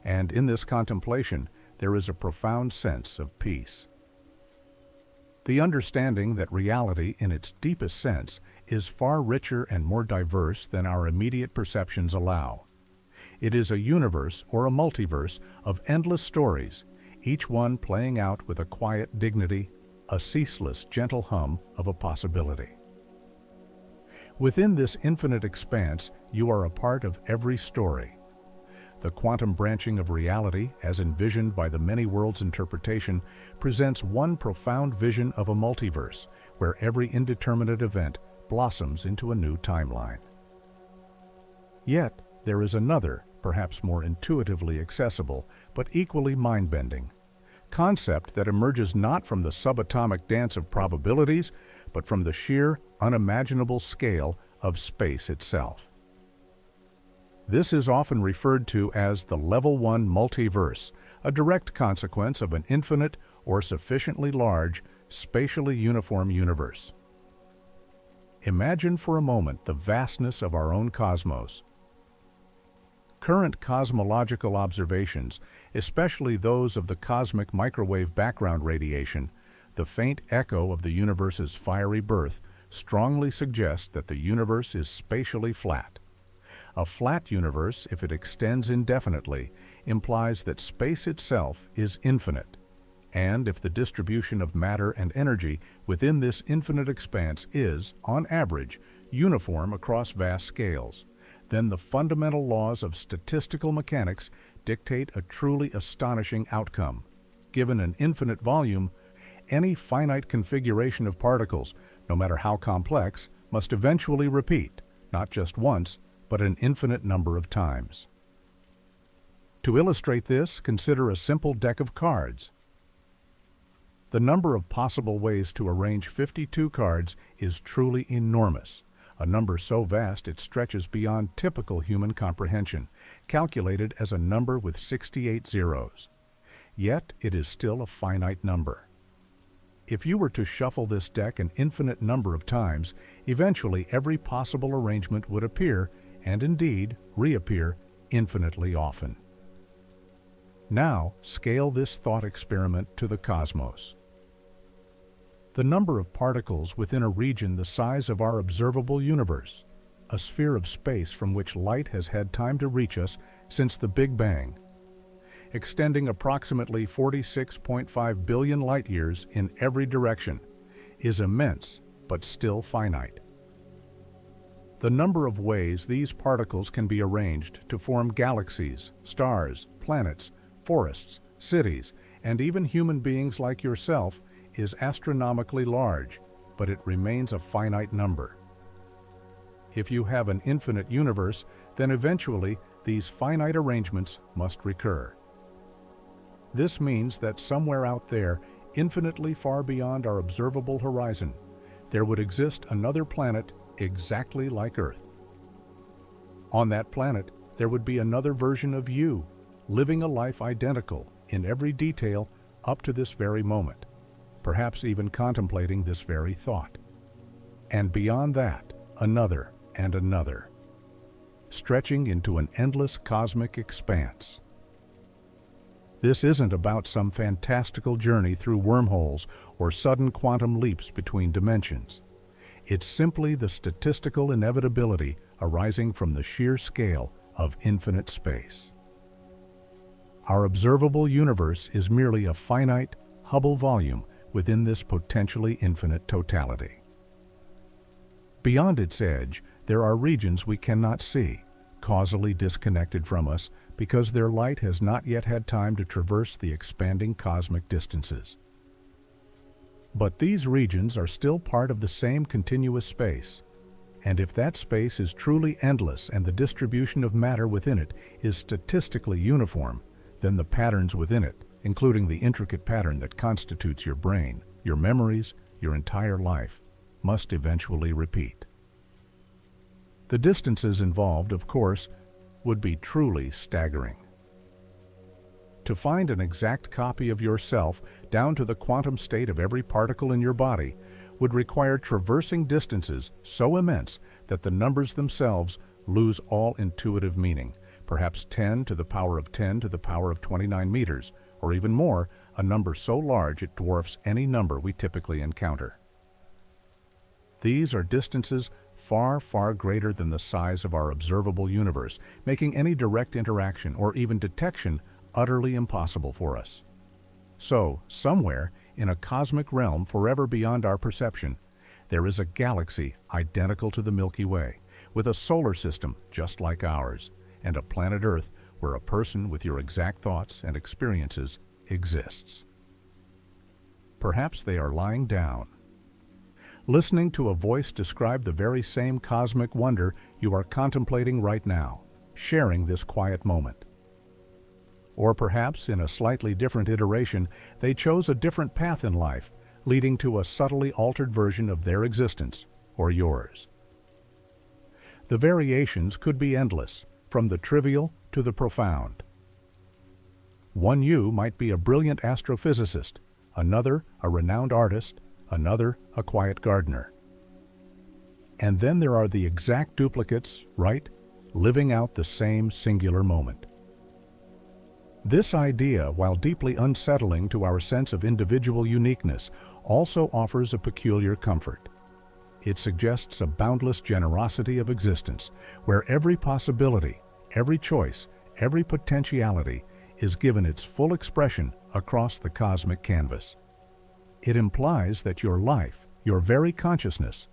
And in this contemplation, there is a profound sense of peace. The understanding that reality, in its deepest sense, is far richer and more diverse than our immediate perceptions allow. It is a universe or a multiverse of endless stories, each one playing out with a quiet dignity, a ceaseless, gentle hum of a possibility. Within this infinite expanse, you are a part of every story. The quantum branching of reality, as envisioned by the many worlds interpretation, presents one profound vision of a multiverse, where every indeterminate event blossoms into a new timeline. Yet, there is another, perhaps more intuitively accessible, but equally mind-bending, concept that emerges not from the subatomic dance of probabilities, but from the sheer, unimaginable scale of space itself. This is often referred to as the Level 1 multiverse, a direct consequence of an infinite or sufficiently large, spatially uniform universe. Imagine for a moment the vastness of our own cosmos. Current cosmological observations, especially those of the cosmic microwave background radiation, the faint echo of the universe's fiery birth, strongly suggest that the universe is spatially flat. A flat universe, if it extends indefinitely, implies that space itself is infinite. And if the distribution of matter and energy within this infinite expanse is, on average, uniform across vast scales, then the fundamental laws of statistical mechanics dictate a truly astonishing outcome. Given an infinite volume, any finite configuration of particles, no matter how complex, must eventually repeat, not just once, but an infinite number of times. To illustrate this, consider a simple deck of cards. The number of possible ways to arrange 52 cards is truly enormous, a number so vast it stretches beyond typical human comprehension, calculated as a number with 68 zeros. Yet it is still a finite number. If you were to shuffle this deck an infinite number of times, eventually every possible arrangement would appear, and indeed reappear, infinitely often. Now, scale this thought experiment to the cosmos. The number of particles within a region the size of our observable universe, a sphere of space from which light has had time to reach us since the Big Bang, extending approximately 46.5 billion light-years in every direction, is immense but still finite. The number of ways these particles can be arranged to form galaxies, stars, planets, forests, cities, and even human beings like yourself is astronomically large, but it remains a finite number. If you have an infinite universe, then eventually these finite arrangements must recur. This means that somewhere out there, infinitely far beyond our observable horizon, there would exist another planet exactly like Earth. On that planet, there would be another version of you, living a life identical in every detail up to this very moment, perhaps even contemplating this very thought. And beyond that, another and another, stretching into an endless cosmic expanse. This isn't about some fantastical journey through wormholes or sudden quantum leaps between dimensions. It's simply the statistical inevitability arising from the sheer scale of infinite space. Our observable universe is merely a finite Hubble volume within this potentially infinite totality. Beyond its edge, there are regions we cannot see, causally disconnected from us because their light has not yet had time to traverse the expanding cosmic distances. But these regions are still part of the same continuous space, and if that space is truly endless and the distribution of matter within it is statistically uniform, then the patterns within it, including the intricate pattern that constitutes your brain, your memories, your entire life, must eventually repeat. The distances involved, of course, would be truly staggering. To find an exact copy of yourself down to the quantum state of every particle in your body would require traversing distances so immense that the numbers themselves lose all intuitive meaning, perhaps 10 to the power of 10 to the power of 29 meters, or even more, a number so large it dwarfs any number we typically encounter. These are distances far, far greater than the size of our observable universe, making any direct interaction or even detection utterly impossible for us. So, somewhere in a cosmic realm forever beyond our perception, there is a galaxy identical to the Milky Way, with a solar system just like ours, and a planet Earth where a person with your exact thoughts and experiences exists. Perhaps they are lying down, listening to a voice describe the very same cosmic wonder you are contemplating right now, sharing this quiet moment. Or perhaps, in a slightly different iteration, they chose a different path in life, leading to a subtly altered version of their existence, or yours. The variations could be endless, from the trivial to the profound. One you might be a brilliant astrophysicist, another a renowned artist, another a quiet gardener. And then there are the exact duplicates, right, living out the same singular moment. This idea, while deeply unsettling to our sense of individual uniqueness, also offers a peculiar comfort. It suggests a boundless generosity of existence, where every possibility, every choice, every potentiality is given its full expression across the cosmic canvas. It implies that your life, your very consciousness,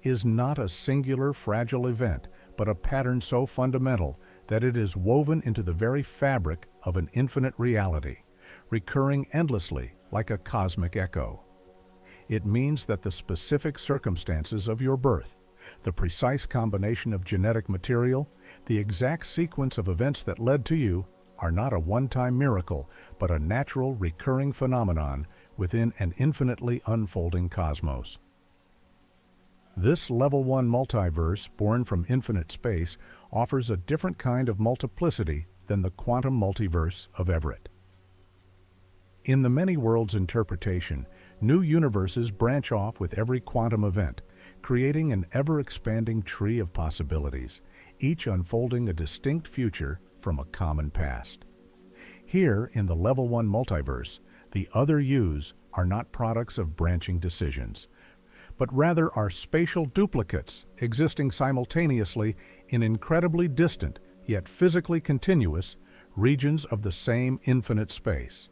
is not a singular fragile event, but a pattern so fundamental that it is woven into the very fabric of an infinite reality, recurring endlessly like a cosmic echo. It means that the specific circumstances of your birth, the precise combination of genetic material, the exact sequence of events that led to you, are not a one-time miracle, but a natural recurring phenomenon within an infinitely unfolding cosmos. This Level 1 multiverse, born from infinite space, offers a different kind of multiplicity than the quantum multiverse of Everett. In the many worlds interpretation, new universes branch off with every quantum event, creating an ever-expanding tree of possibilities, each unfolding a distinct future from a common past. Here, in the Level 1 multiverse, the other yous are not products of branching decisions, but rather are spatial duplicates existing simultaneously in incredibly distant, yet physically continuous, regions of the same infinite space.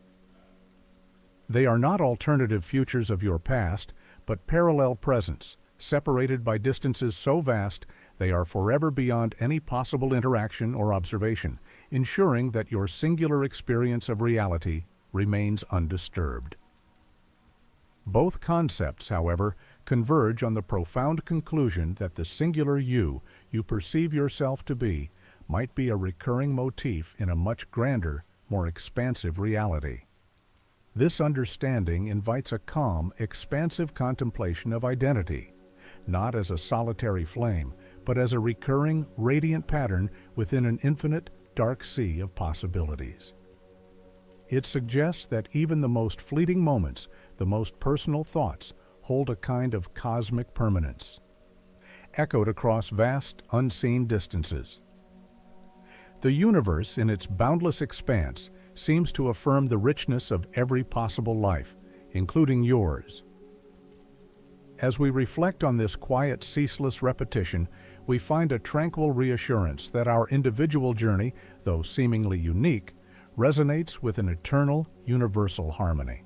They are not alternative futures of your past, but parallel presents, separated by distances so vast they are forever beyond any possible interaction or observation, ensuring that your singular experience of reality remains undisturbed. Both concepts, however, converge on the profound conclusion that the singular you perceive yourself to be might be a recurring motif in a much grander, more expansive reality. This understanding invites a calm, expansive contemplation of identity, not as a solitary flame, but as a recurring, radiant pattern within an infinite, dark sea of possibilities. It suggests that even the most fleeting moments, the most personal thoughts, hold a kind of cosmic permanence, echoed across vast, unseen distances. The universe, in its boundless expanse, seems to affirm the richness of every possible life, including yours. As we reflect on this quiet, ceaseless repetition, we find a tranquil reassurance that our individual journey, though seemingly unique, resonates with an eternal, universal harmony.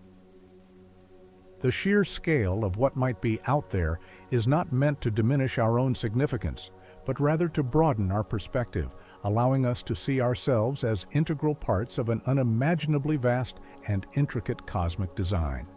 The sheer scale of what might be out there is not meant to diminish our own significance, but rather to broaden our perspective, allowing us to see ourselves as integral parts of an unimaginably vast and intricate cosmic design.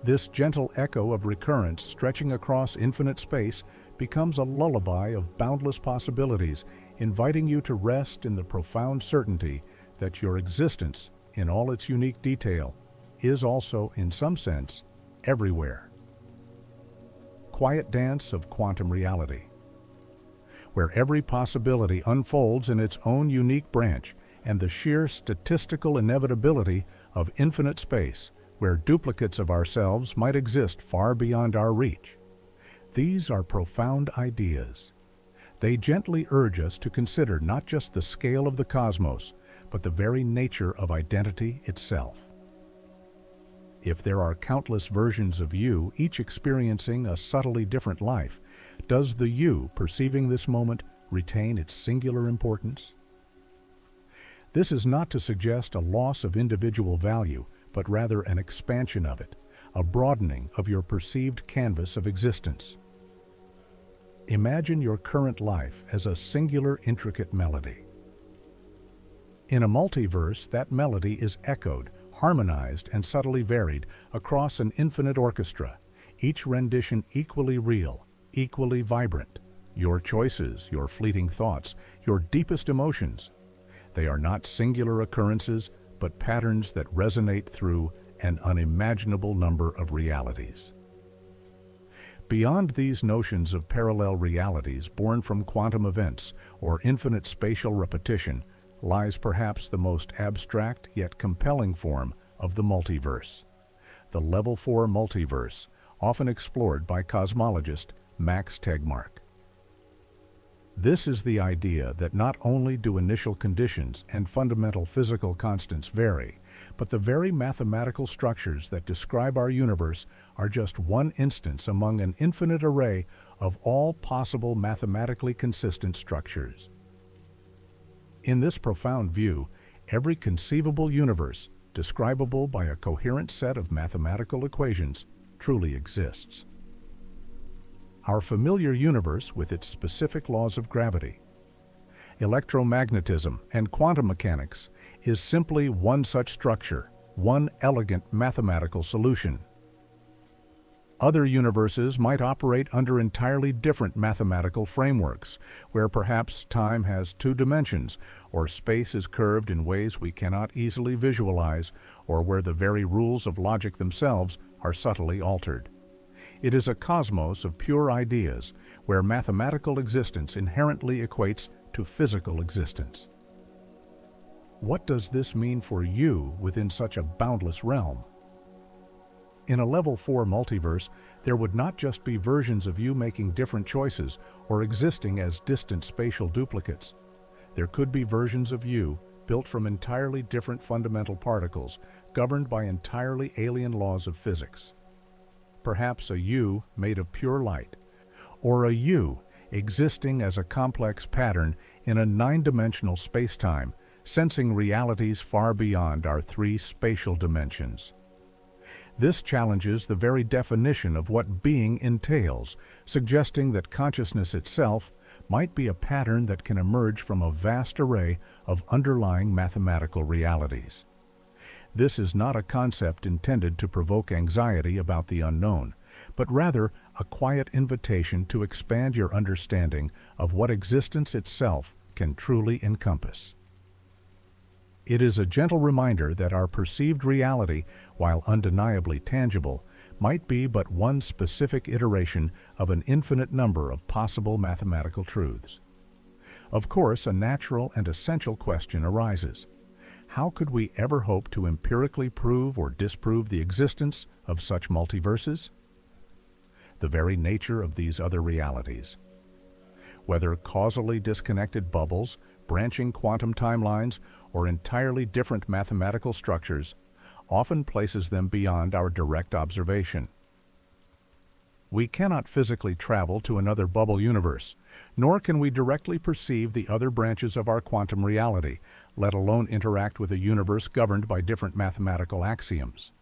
This gentle echo of recurrence stretching across infinite space becomes a lullaby of boundless possibilities, inviting you to rest in the profound certainty that your existence, in all its unique detail, is also, in some sense, everywhere. Quiet dance of quantum reality, where every possibility unfolds in its own unique branch, and the sheer statistical inevitability of infinite space, where duplicates of ourselves might exist far beyond our reach. These are profound ideas. They gently urge us to consider not just the scale of the cosmos, but the very nature of identity itself. If there are countless versions of you, each experiencing a subtly different life, does the you perceiving this moment retain its singular importance? This is not to suggest a loss of individual value, but rather an expansion of it, a broadening of your perceived canvas of existence. Imagine your current life as a singular, intricate melody. In a multiverse, that melody is echoed, harmonized, and subtly varied across an infinite orchestra, each rendition equally real, equally vibrant. Your choices, your fleeting thoughts, your deepest emotions. They are not singular occurrences, but patterns that resonate through an unimaginable number of realities. Beyond these notions of parallel realities born from quantum events or infinite spatial repetition lies perhaps the most abstract yet compelling form of the multiverse, the Level 4 multiverse, often explored by cosmologist Max Tegmark. This is the idea that not only do initial conditions and fundamental physical constants vary, but the very mathematical structures that describe our universe are just one instance among an infinite array of all possible mathematically consistent structures. In this profound view, every conceivable universe, describable by a coherent set of mathematical equations, truly exists. Our familiar universe, with its specific laws of gravity, electromagnetism, and quantum mechanics, is simply one such structure, one elegant mathematical solution. Other universes might operate under entirely different mathematical frameworks, where perhaps time has two dimensions, or space is curved in ways we cannot easily visualize, or where the very rules of logic themselves are subtly altered. It is a cosmos of pure ideas, where mathematical existence inherently equates to physical existence. What does this mean for you within such a boundless realm? In a Level 4 multiverse, there would not just be versions of you making different choices or existing as distant spatial duplicates. There could be versions of you built from entirely different fundamental particles, governed by entirely alien laws of physics. Perhaps a you made of pure light, or a you existing as a complex pattern in a nine-dimensional space-time, sensing realities far beyond our three spatial dimensions. This challenges the very definition of what being entails, suggesting that consciousness itself might be a pattern that can emerge from a vast array of underlying mathematical realities. This is not a concept intended to provoke anxiety about the unknown, but rather a quiet invitation to expand your understanding of what existence itself can truly encompass. It is a gentle reminder that our perceived reality, while undeniably tangible, might be but one specific iteration of an infinite number of possible mathematical truths. Of course, a natural and essential question arises. How could we ever hope to empirically prove or disprove the existence of such multiverses? The very nature of these other realities, whether causally disconnected bubbles, branching quantum timelines, or entirely different mathematical structures, often places them beyond our direct observation. We cannot physically travel to another bubble universe, nor can we directly perceive the other branches of our quantum reality, let alone interact with a universe governed by different mathematical axioms.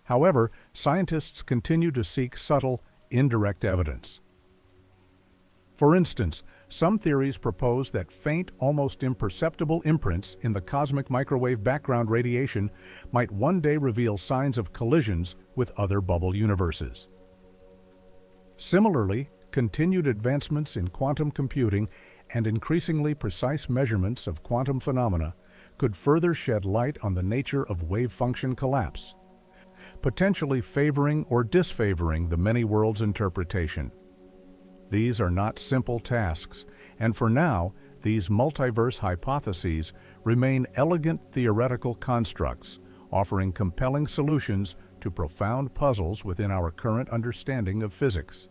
However, scientists continue to seek subtle, indirect evidence. For instance, some theories propose that faint, almost imperceptible imprints in the cosmic microwave background radiation might one day reveal signs of collisions with other bubble universes. Similarly, continued advancements in quantum computing and increasingly precise measurements of quantum phenomena could further shed light on the nature of wave function collapse, potentially favoring or disfavoring the many worlds interpretation. These are not simple tasks, and for now, these multiverse hypotheses remain elegant theoretical constructs, offering compelling solutions to profound puzzles within our current understanding of physics.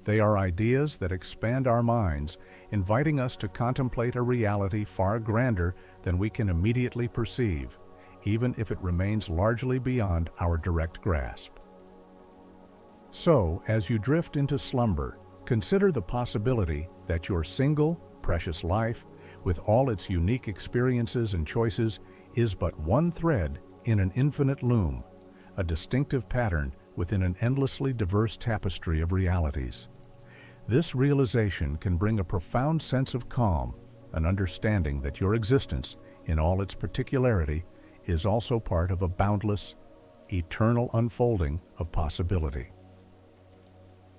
They are ideas that expand our minds, inviting us to contemplate a reality far grander than we can immediately perceive, even if it remains largely beyond our direct grasp. So, as you drift into slumber, consider the possibility that your single, precious life, with all its unique experiences and choices, is but one thread in an infinite loom, a distinctive pattern within an endlessly diverse tapestry of realities. This realization can bring a profound sense of calm, an understanding that your existence, in all its particularity, is also part of a boundless, eternal unfolding of possibility.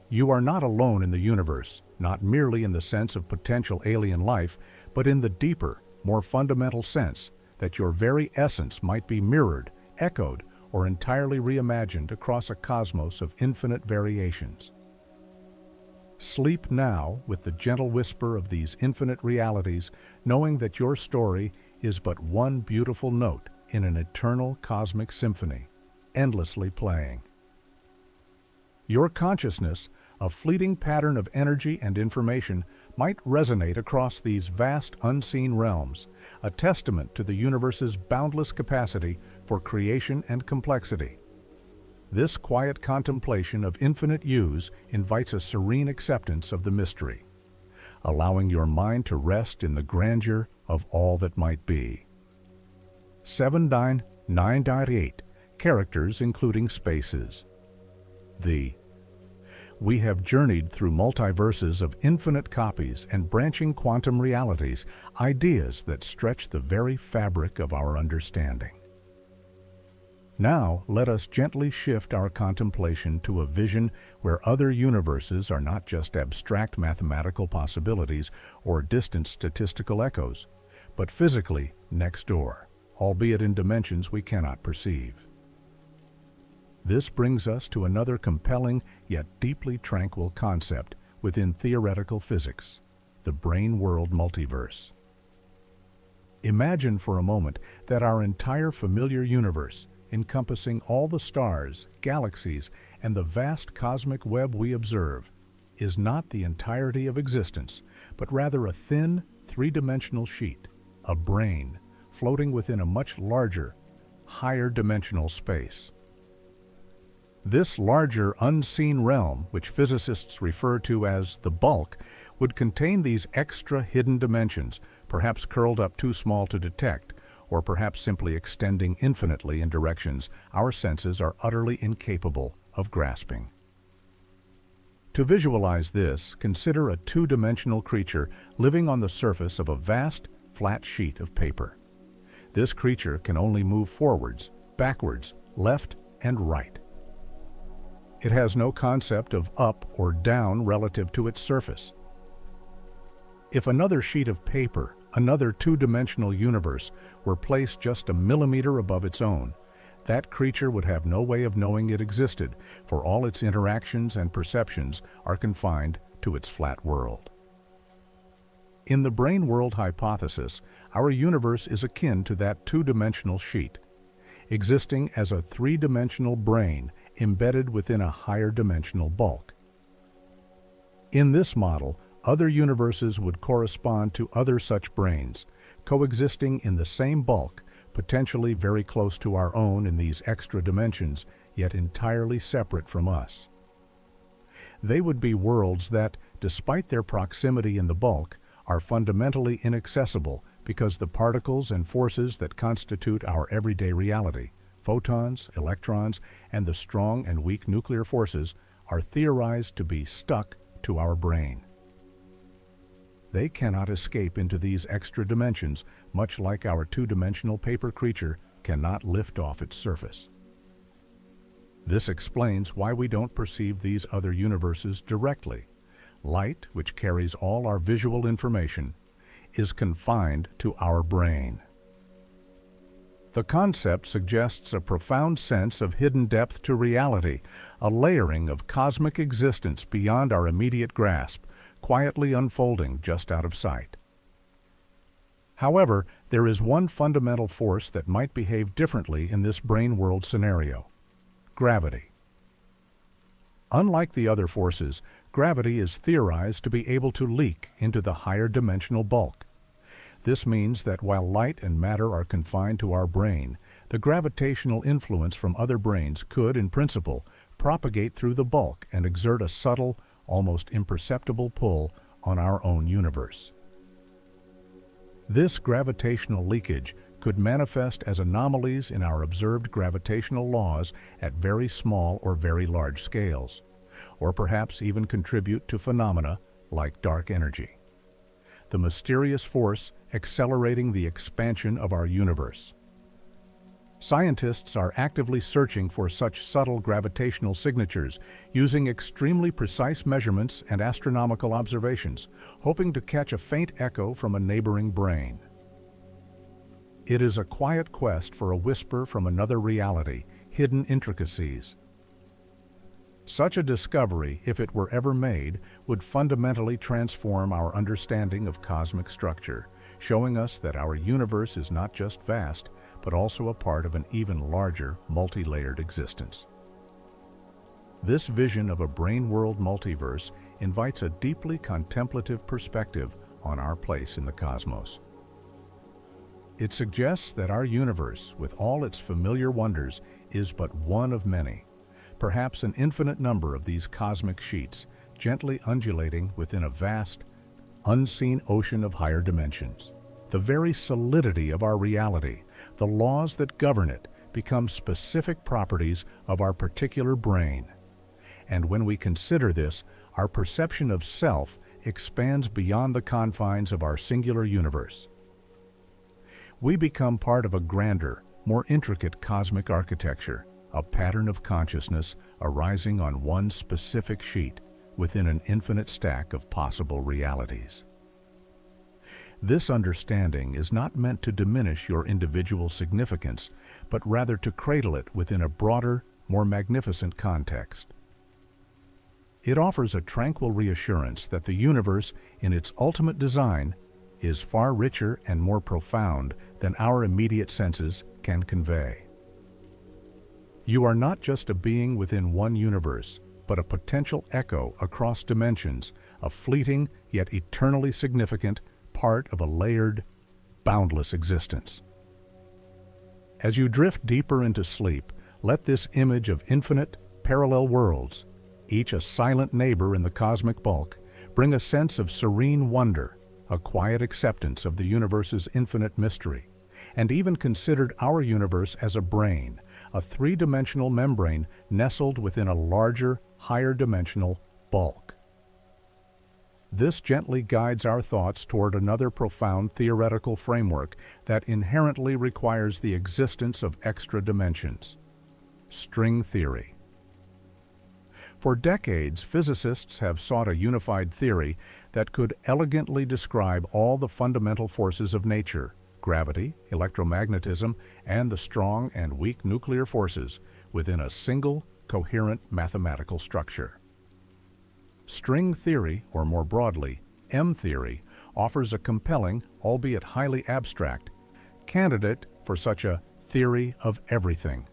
You are not alone in the universe, not merely in the sense of potential alien life, but in the deeper, more fundamental sense that your very essence might be mirrored, echoed, or entirely reimagined across a cosmos of infinite variations. Sleep now with the gentle whisper of these infinite realities, knowing that your story is but one beautiful note in an eternal cosmic symphony, endlessly playing. Your consciousness, a fleeting pattern of energy and information, might resonate across these vast unseen realms, a testament to the universe's boundless capacity for creation and complexity. This quiet contemplation of infinite yous invites a serene acceptance of the mystery, allowing your mind to rest in the grandeur of all that might be. 7.9.8 Characters including spaces. We have journeyed through multiverses of infinite copies and branching quantum realities, ideas that stretch the very fabric of our understanding. Now, let us gently shift our contemplation to a vision where other universes are not just abstract mathematical possibilities or distant statistical echoes, but physically next door, albeit in dimensions we cannot perceive. This brings us to another compelling yet deeply tranquil concept within theoretical physics, the brain-world multiverse. Imagine for a moment that our entire familiar universe, encompassing all the stars, galaxies, and the vast cosmic web we observe, is not the entirety of existence, but rather a thin, three-dimensional sheet, a brain, floating within a much larger, higher dimensional space. This larger, unseen realm, which physicists refer to as the bulk, would contain these extra hidden dimensions, perhaps curled up too small to detect, or perhaps simply extending infinitely in directions our senses are utterly incapable of grasping. To visualize this, consider a two-dimensional creature living on the surface of a vast, flat sheet of paper. This creature can only move forwards, backwards, left, and right. It has no concept of up or down relative to its surface. If another sheet of paper, another two-dimensional universe, were placed just a millimeter above its own, that creature would have no way of knowing it existed, for all its interactions and perceptions are confined to its flat world. In the brain world hypothesis, our universe is akin to that two-dimensional sheet, existing as a three-dimensional brain embedded within a higher dimensional bulk. In this model, other universes would correspond to other such brains, coexisting in the same bulk, potentially very close to our own in these extra dimensions, yet entirely separate from us. They would be worlds that, despite their proximity in the bulk, are fundamentally inaccessible because the particles and forces that constitute our everyday reality, photons, electrons, and the strong and weak nuclear forces, are theorized to be stuck to our brain. They cannot escape into these extra dimensions, much like our two-dimensional paper creature cannot lift off its surface. This explains why we don't perceive these other universes directly. Light, which carries all our visual information, is confined to our brain. The concept suggests a profound sense of hidden depth to reality, a layering of cosmic existence beyond our immediate grasp, quietly unfolding just out of sight. However, there is one fundamental force that might behave differently in this brain world scenario: gravity. Unlike the other forces, gravity is theorized to be able to leak into the higher dimensional bulk. This means that while light and matter are confined to our brain, the gravitational influence from other brains could, in principle, propagate through the bulk and exert a subtle, almost imperceptible pull on our own universe. This gravitational leakage could manifest as anomalies in our observed gravitational laws at very small or very large scales, or perhaps even contribute to phenomena like dark energy, the mysterious force accelerating the expansion of our universe. Scientists are actively searching for such subtle gravitational signatures using extremely precise measurements and astronomical observations, hoping to catch a faint echo from a neighboring brain. It is a quiet quest for a whisper from another reality, hidden intricacies. Such a discovery, if it were ever made, would fundamentally transform our understanding of cosmic structure, showing us that our universe is not just vast, but also a part of an even larger, multi-layered existence. This vision of a brain-world multiverse invites a deeply contemplative perspective on our place in the cosmos. It suggests that our universe, with all its familiar wonders, is but one of many, perhaps an infinite number of these cosmic sheets, gently undulating within a vast, unseen ocean of higher dimensions. The very solidity of our reality, the laws that govern it, become specific properties of our particular brain. And when we consider this, our perception of self expands beyond the confines of our singular universe. We become part of a grander, more intricate cosmic architecture, a pattern of consciousness arising on one specific sheet within an infinite stack of possible realities. This understanding is not meant to diminish your individual significance, but rather to cradle it within a broader, more magnificent context. It offers a tranquil reassurance that the universe, in its ultimate design, is far richer and more profound than our immediate senses can convey. You are not just a being within one universe, but a potential echo across dimensions, a fleeting yet eternally significant part of a layered, boundless existence. As you drift deeper into sleep, let this image of infinite, parallel worlds, each a silent neighbor in the cosmic bulk, bring a sense of serene wonder, a quiet acceptance of the universe's infinite mystery, and even considered our universe as a brain, a three-dimensional membrane nestled within a larger, higher-dimensional bulk. This gently guides our thoughts toward another profound theoretical framework that inherently requires the existence of extra dimensions: string theory. For decades, physicists have sought a unified theory that could elegantly describe all the fundamental forces of nature, gravity, electromagnetism, and the strong and weak nuclear forces, within a single, coherent mathematical structure. String theory, or more broadly, M-theory, offers a compelling, albeit highly abstract, candidate for such a theory of everything.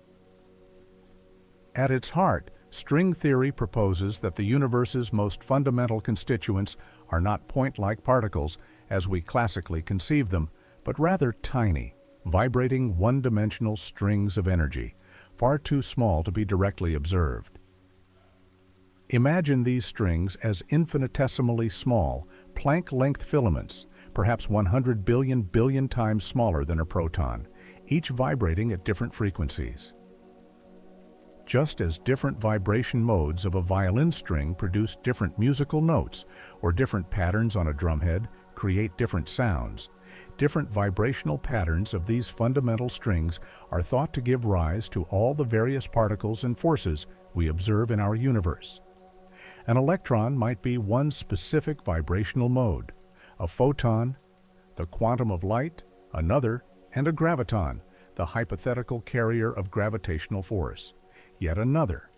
At its heart, string theory proposes that the universe's most fundamental constituents are not point-like particles as we classically conceive them, but rather tiny, vibrating one-dimensional strings of energy, far too small to be directly observed. Imagine these strings as infinitesimally small, Planck-length filaments, perhaps 100 billion times smaller than a proton, each vibrating at different frequencies. Just as different vibration modes of a violin string produce different musical notes, or different patterns on a drumhead create different sounds, different vibrational patterns of these fundamental strings are thought to give rise to all the various particles and forces we observe in our universe. An electron might be one specific vibrational mode, a photon, the quantum of light, another, and a graviton, the hypothetical carrier of gravitational force, yet another.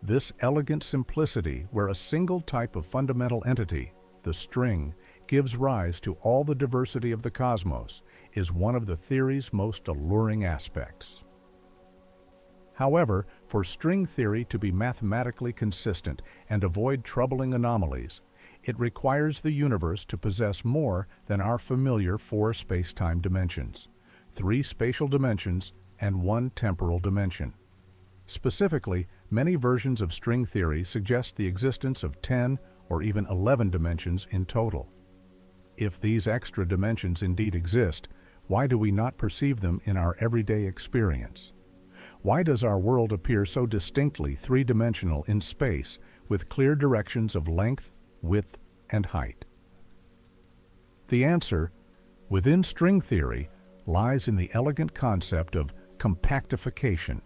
This elegant simplicity where a single type of fundamental entity, the string, gives rise to all the diversity of the cosmos is one of the theory's most alluring aspects. However, for string theory to be mathematically consistent and avoid troubling anomalies, it requires the universe to possess more than our familiar 4 space-time dimensions, 3 spatial dimensions, and 1 temporal dimension. Specifically, many versions of string theory suggest the existence of 10 or even 11 dimensions in total. If these extra dimensions indeed exist, why do we not perceive them in our everyday experience? Why does our world appear so distinctly three-dimensional in space with clear directions of length, width, and height? The answer, within string theory, lies in the elegant concept of compactification.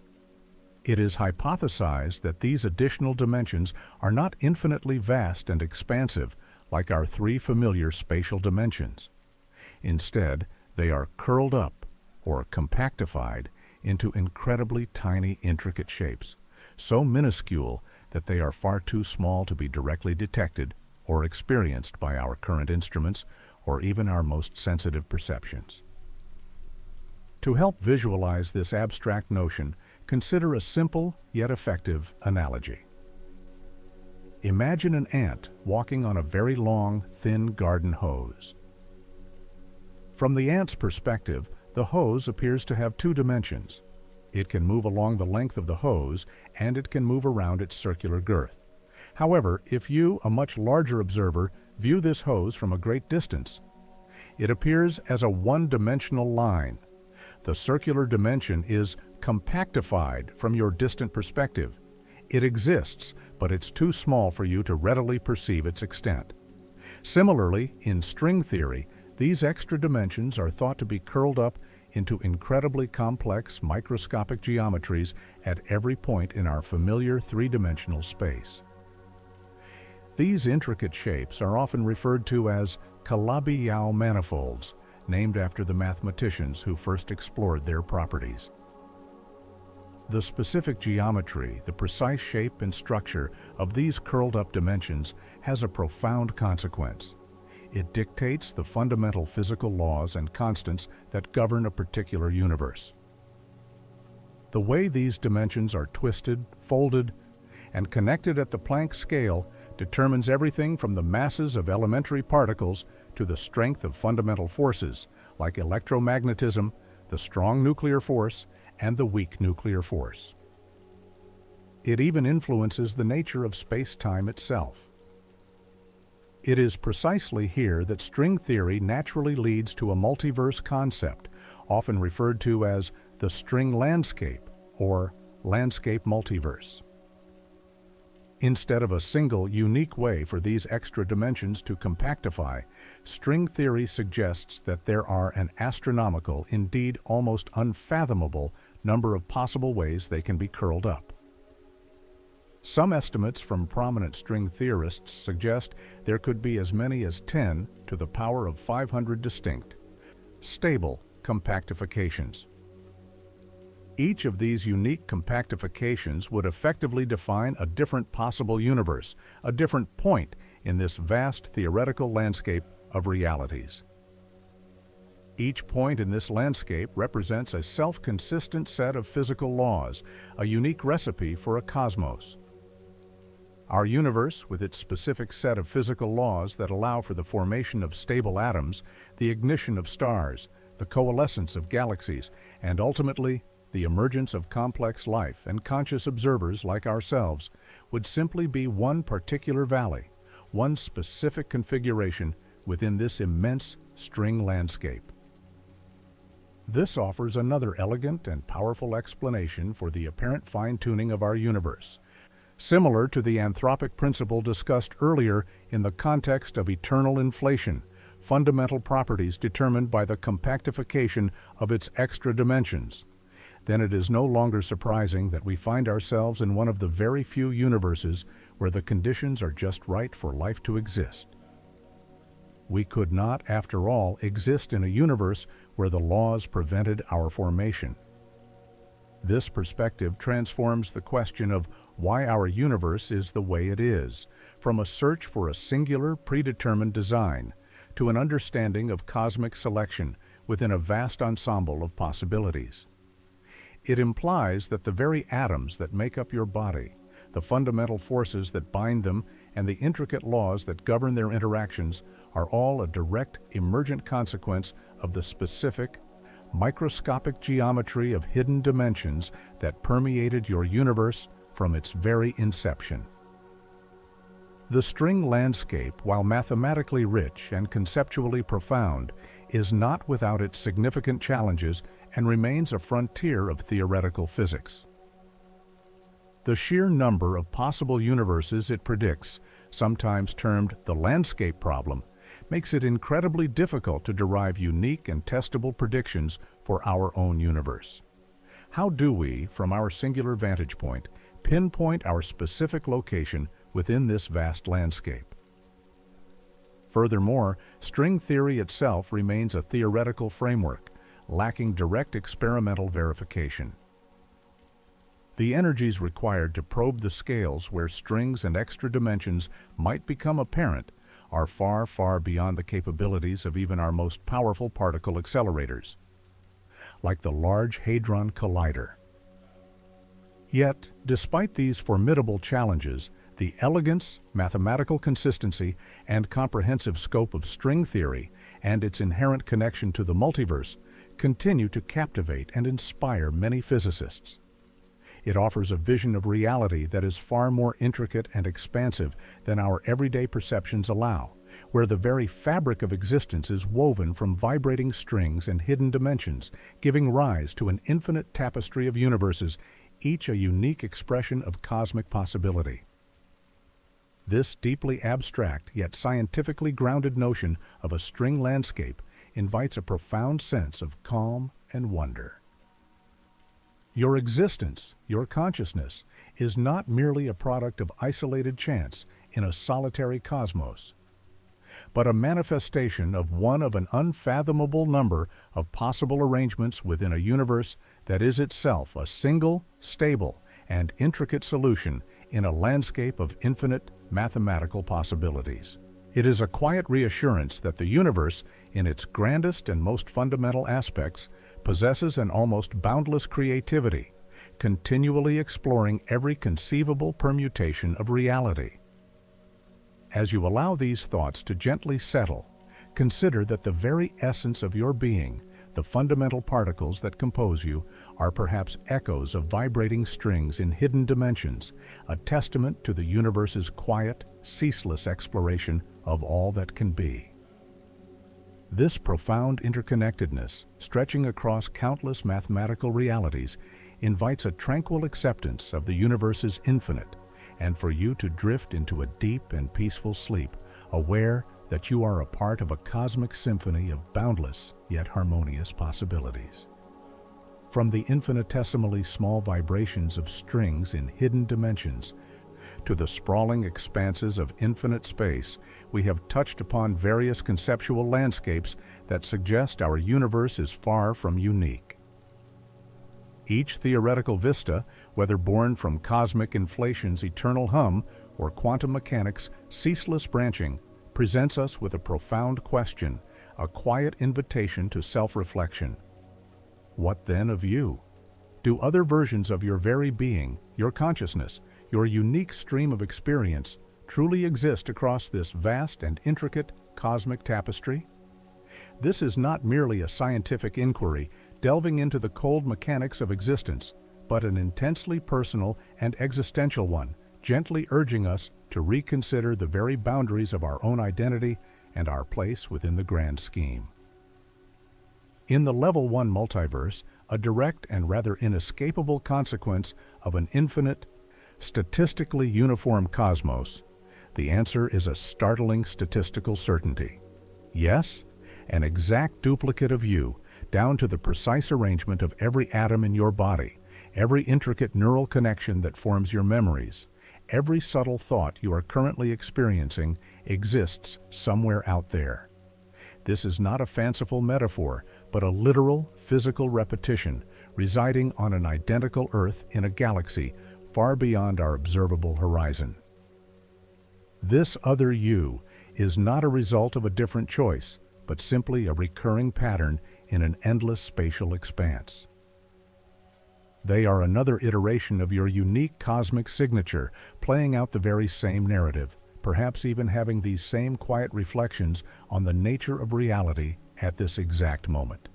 It is hypothesized that these additional dimensions are not infinitely vast and expansive like our 3 familiar spatial dimensions. Instead, they are curled up or compactified into incredibly tiny, intricate shapes, so minuscule that they are far too small to be directly detected or experienced by our current instruments or even our most sensitive perceptions. To help visualize this abstract notion, consider a simple yet effective analogy. Imagine an ant walking on a very long, thin garden hose. From the ant's perspective, the hose appears to have 2 dimensions. It can move along the length of the hose, and it can move around its circular girth. However, if you, a much larger observer, view this hose from a great distance, it appears as a one-dimensional line. The circular dimension is compactified from your distant perspective. It exists, but it's too small for you to readily perceive its extent. Similarly, in string theory, these extra dimensions are thought to be curled up into incredibly complex microscopic geometries at every point in our familiar 3-dimensional space. These intricate shapes are often referred to as Calabi-Yau manifolds, named after the mathematicians who first explored their properties. The specific geometry, the precise shape and structure of these curled-up dimensions has a profound consequence. It dictates the fundamental physical laws and constants that govern a particular universe. The way these dimensions are twisted, folded, and connected at the Planck scale determines everything from the masses of elementary particles to the strength of fundamental forces like electromagnetism, the strong nuclear force, and the weak nuclear force. It even influences the nature of space-time itself. It is precisely here that string theory naturally leads to a multiverse concept, often referred to as the string landscape or landscape multiverse. Instead of a single, unique way for these extra dimensions to compactify, string theory suggests that there are an astronomical, indeed almost unfathomable, number of possible ways they can be curled up. Some estimates from prominent string theorists suggest there could be as many as 10 to the power of 500 distinct, stable compactifications. Each of these unique compactifications would effectively define a different possible universe, a different point in this vast theoretical landscape of realities. Each point in this landscape represents a self-consistent set of physical laws, a unique recipe for a cosmos. Our universe, with its specific set of physical laws that allow for the formation of stable atoms, the ignition of stars, the coalescence of galaxies, and ultimately, the emergence of complex life and conscious observers like ourselves, would simply be one particular valley, one specific configuration within this immense string landscape. This offers another elegant and powerful explanation for the apparent fine-tuning of our universe, similar to the anthropic principle discussed earlier in the context of eternal inflation, fundamental properties determined by the compactification of its extra dimensions. Then it is no longer surprising that we find ourselves in one of the very few universes where the conditions are just right for life to exist. We could not, after all, exist in a universe where the laws prevented our formation. This perspective transforms the question of why our universe is the way it is, from a search for a singular, predetermined design, to an understanding of cosmic selection within a vast ensemble of possibilities. It implies that the very atoms that make up your body, the fundamental forces that bind them, and the intricate laws that govern their interactions are all a direct, emergent consequence of the specific, microscopic geometry of hidden dimensions that permeated your universe from its very inception. The string landscape, while mathematically rich and conceptually profound, is not without its significant challenges and remains a frontier of theoretical physics. The sheer number of possible universes it predicts, sometimes termed the landscape problem, makes it incredibly difficult to derive unique and testable predictions for our own universe. How do we, from our singular vantage point, pinpoint our specific location within this vast landscape? Furthermore, string theory itself remains a theoretical framework, lacking direct experimental verification. The energies required to probe the scales where strings and extra dimensions might become apparent are far, far beyond the capabilities of even our most powerful particle accelerators, like the Large Hadron Collider. Yet, despite these formidable challenges, the elegance, mathematical consistency, and comprehensive scope of string theory and its inherent connection to the multiverse continue to captivate and inspire many physicists. It offers a vision of reality that is far more intricate and expansive than our everyday perceptions allow, where the very fabric of existence is woven from vibrating strings and hidden dimensions, giving rise to an infinite tapestry of universes, each a unique expression of cosmic possibility. This deeply abstract yet scientifically grounded notion of a string landscape invites a profound sense of calm and wonder. Your existence, your consciousness, is not merely a product of isolated chance in a solitary cosmos, but a manifestation of one of an unfathomable number of possible arrangements within a universe that is itself a single, stable, and intricate solution in a landscape of infinite mathematical possibilities. It is a quiet reassurance that the universe, in its grandest and most fundamental aspects, possesses an almost boundless creativity, continually exploring every conceivable permutation of reality. As you allow these thoughts to gently settle, consider that the very essence of your being, the fundamental particles that compose you, are perhaps echoes of vibrating strings in hidden dimensions, a testament to the universe's quiet, ceaseless exploration of all that can be. This profound interconnectedness, stretching across countless mathematical realities, invites a tranquil acceptance of the universe's infinite, and for you to drift into a deep and peaceful sleep, aware that you are a part of a cosmic symphony of boundless yet harmonious possibilities. From the infinitesimally small vibrations of strings in hidden dimensions to the sprawling expanses of infinite space, we have touched upon various conceptual landscapes that suggest our universe is far from unique. Each theoretical vista, whether born from cosmic inflation's eternal hum or quantum mechanics' ceaseless branching, presents us with a profound question, a quiet invitation to self-reflection. What then of you? Do other versions of your very being, your consciousness, your unique stream of experience, truly exist across this vast and intricate cosmic tapestry? This is not merely a scientific inquiry delving into the cold mechanics of existence, but an intensely personal and existential one, gently urging us to reconsider the very boundaries of our own identity and our place within the grand scheme. In the Level 1 multiverse, a direct and rather inescapable consequence of an infinite, statistically uniform cosmos, the answer is a startling statistical certainty. Yes, an exact duplicate of you, down to the precise arrangement of every atom in your body, every intricate neural connection that forms your memories, every subtle thought you are currently experiencing exists somewhere out there. This is not a fanciful metaphor, but a literal, physical repetition residing on an identical Earth in a galaxy far beyond our observable horizon. This other you is not a result of a different choice, but simply a recurring pattern in an endless spatial expanse. They are another iteration of your unique cosmic signature, playing out the very same narrative, perhaps even having these same quiet reflections on the nature of reality at this exact moment.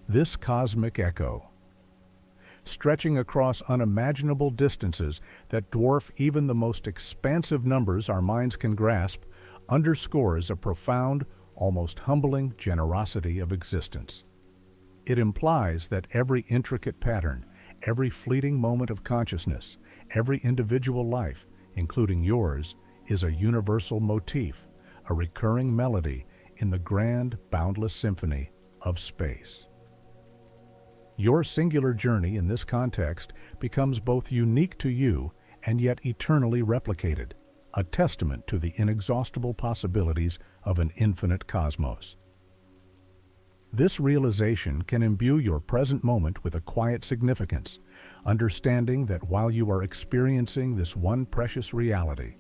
This cosmic echo, stretching across unimaginable distances that dwarf even the most expansive numbers our minds can grasp, underscores a profound, almost humbling generosity of existence. It implies that every intricate pattern, every fleeting moment of consciousness, every individual life, including yours, is a universal motif, a recurring melody in the grand, boundless symphony of space. Your singular journey in this context becomes both unique to you and yet eternally replicated, a testament to the inexhaustible possibilities of an infinite cosmos. This realization can imbue your present moment with a quiet significance, understanding that while you are experiencing this one precious reality,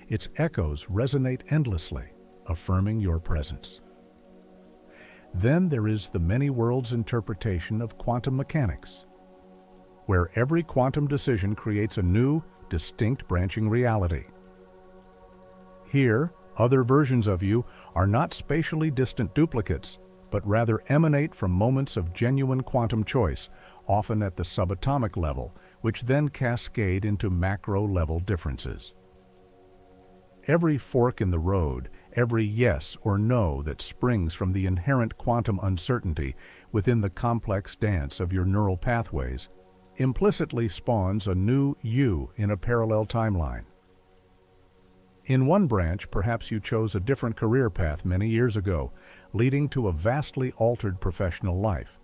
its echoes resonate endlessly, affirming your presence. Then there is the many worlds interpretation of quantum mechanics, where every quantum decision creates a new, distinct branching reality. Here, other versions of you are not spatially distant duplicates, but rather emanate from moments of genuine quantum choice, often at the subatomic level, which then cascade into macro-level differences. Every fork in the road, every yes or no that springs from the inherent quantum uncertainty within the complex dance of your neural pathways, implicitly spawns a new you in a parallel timeline. In one branch, perhaps you chose a different career path many years ago, leading to a vastly altered professional life.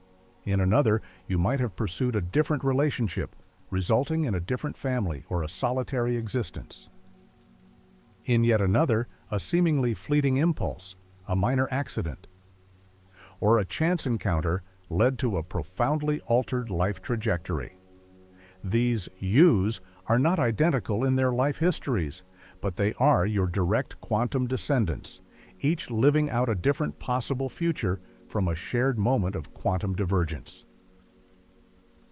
In another, you might have pursued a different relationship, resulting in a different family or a solitary existence. In yet another, a seemingly fleeting impulse, a minor accident, or a chance encounter led to a profoundly altered life trajectory. These yous are not identical in their life histories, but they are your direct quantum descendants, each living out a different possible future from a shared moment of quantum divergence.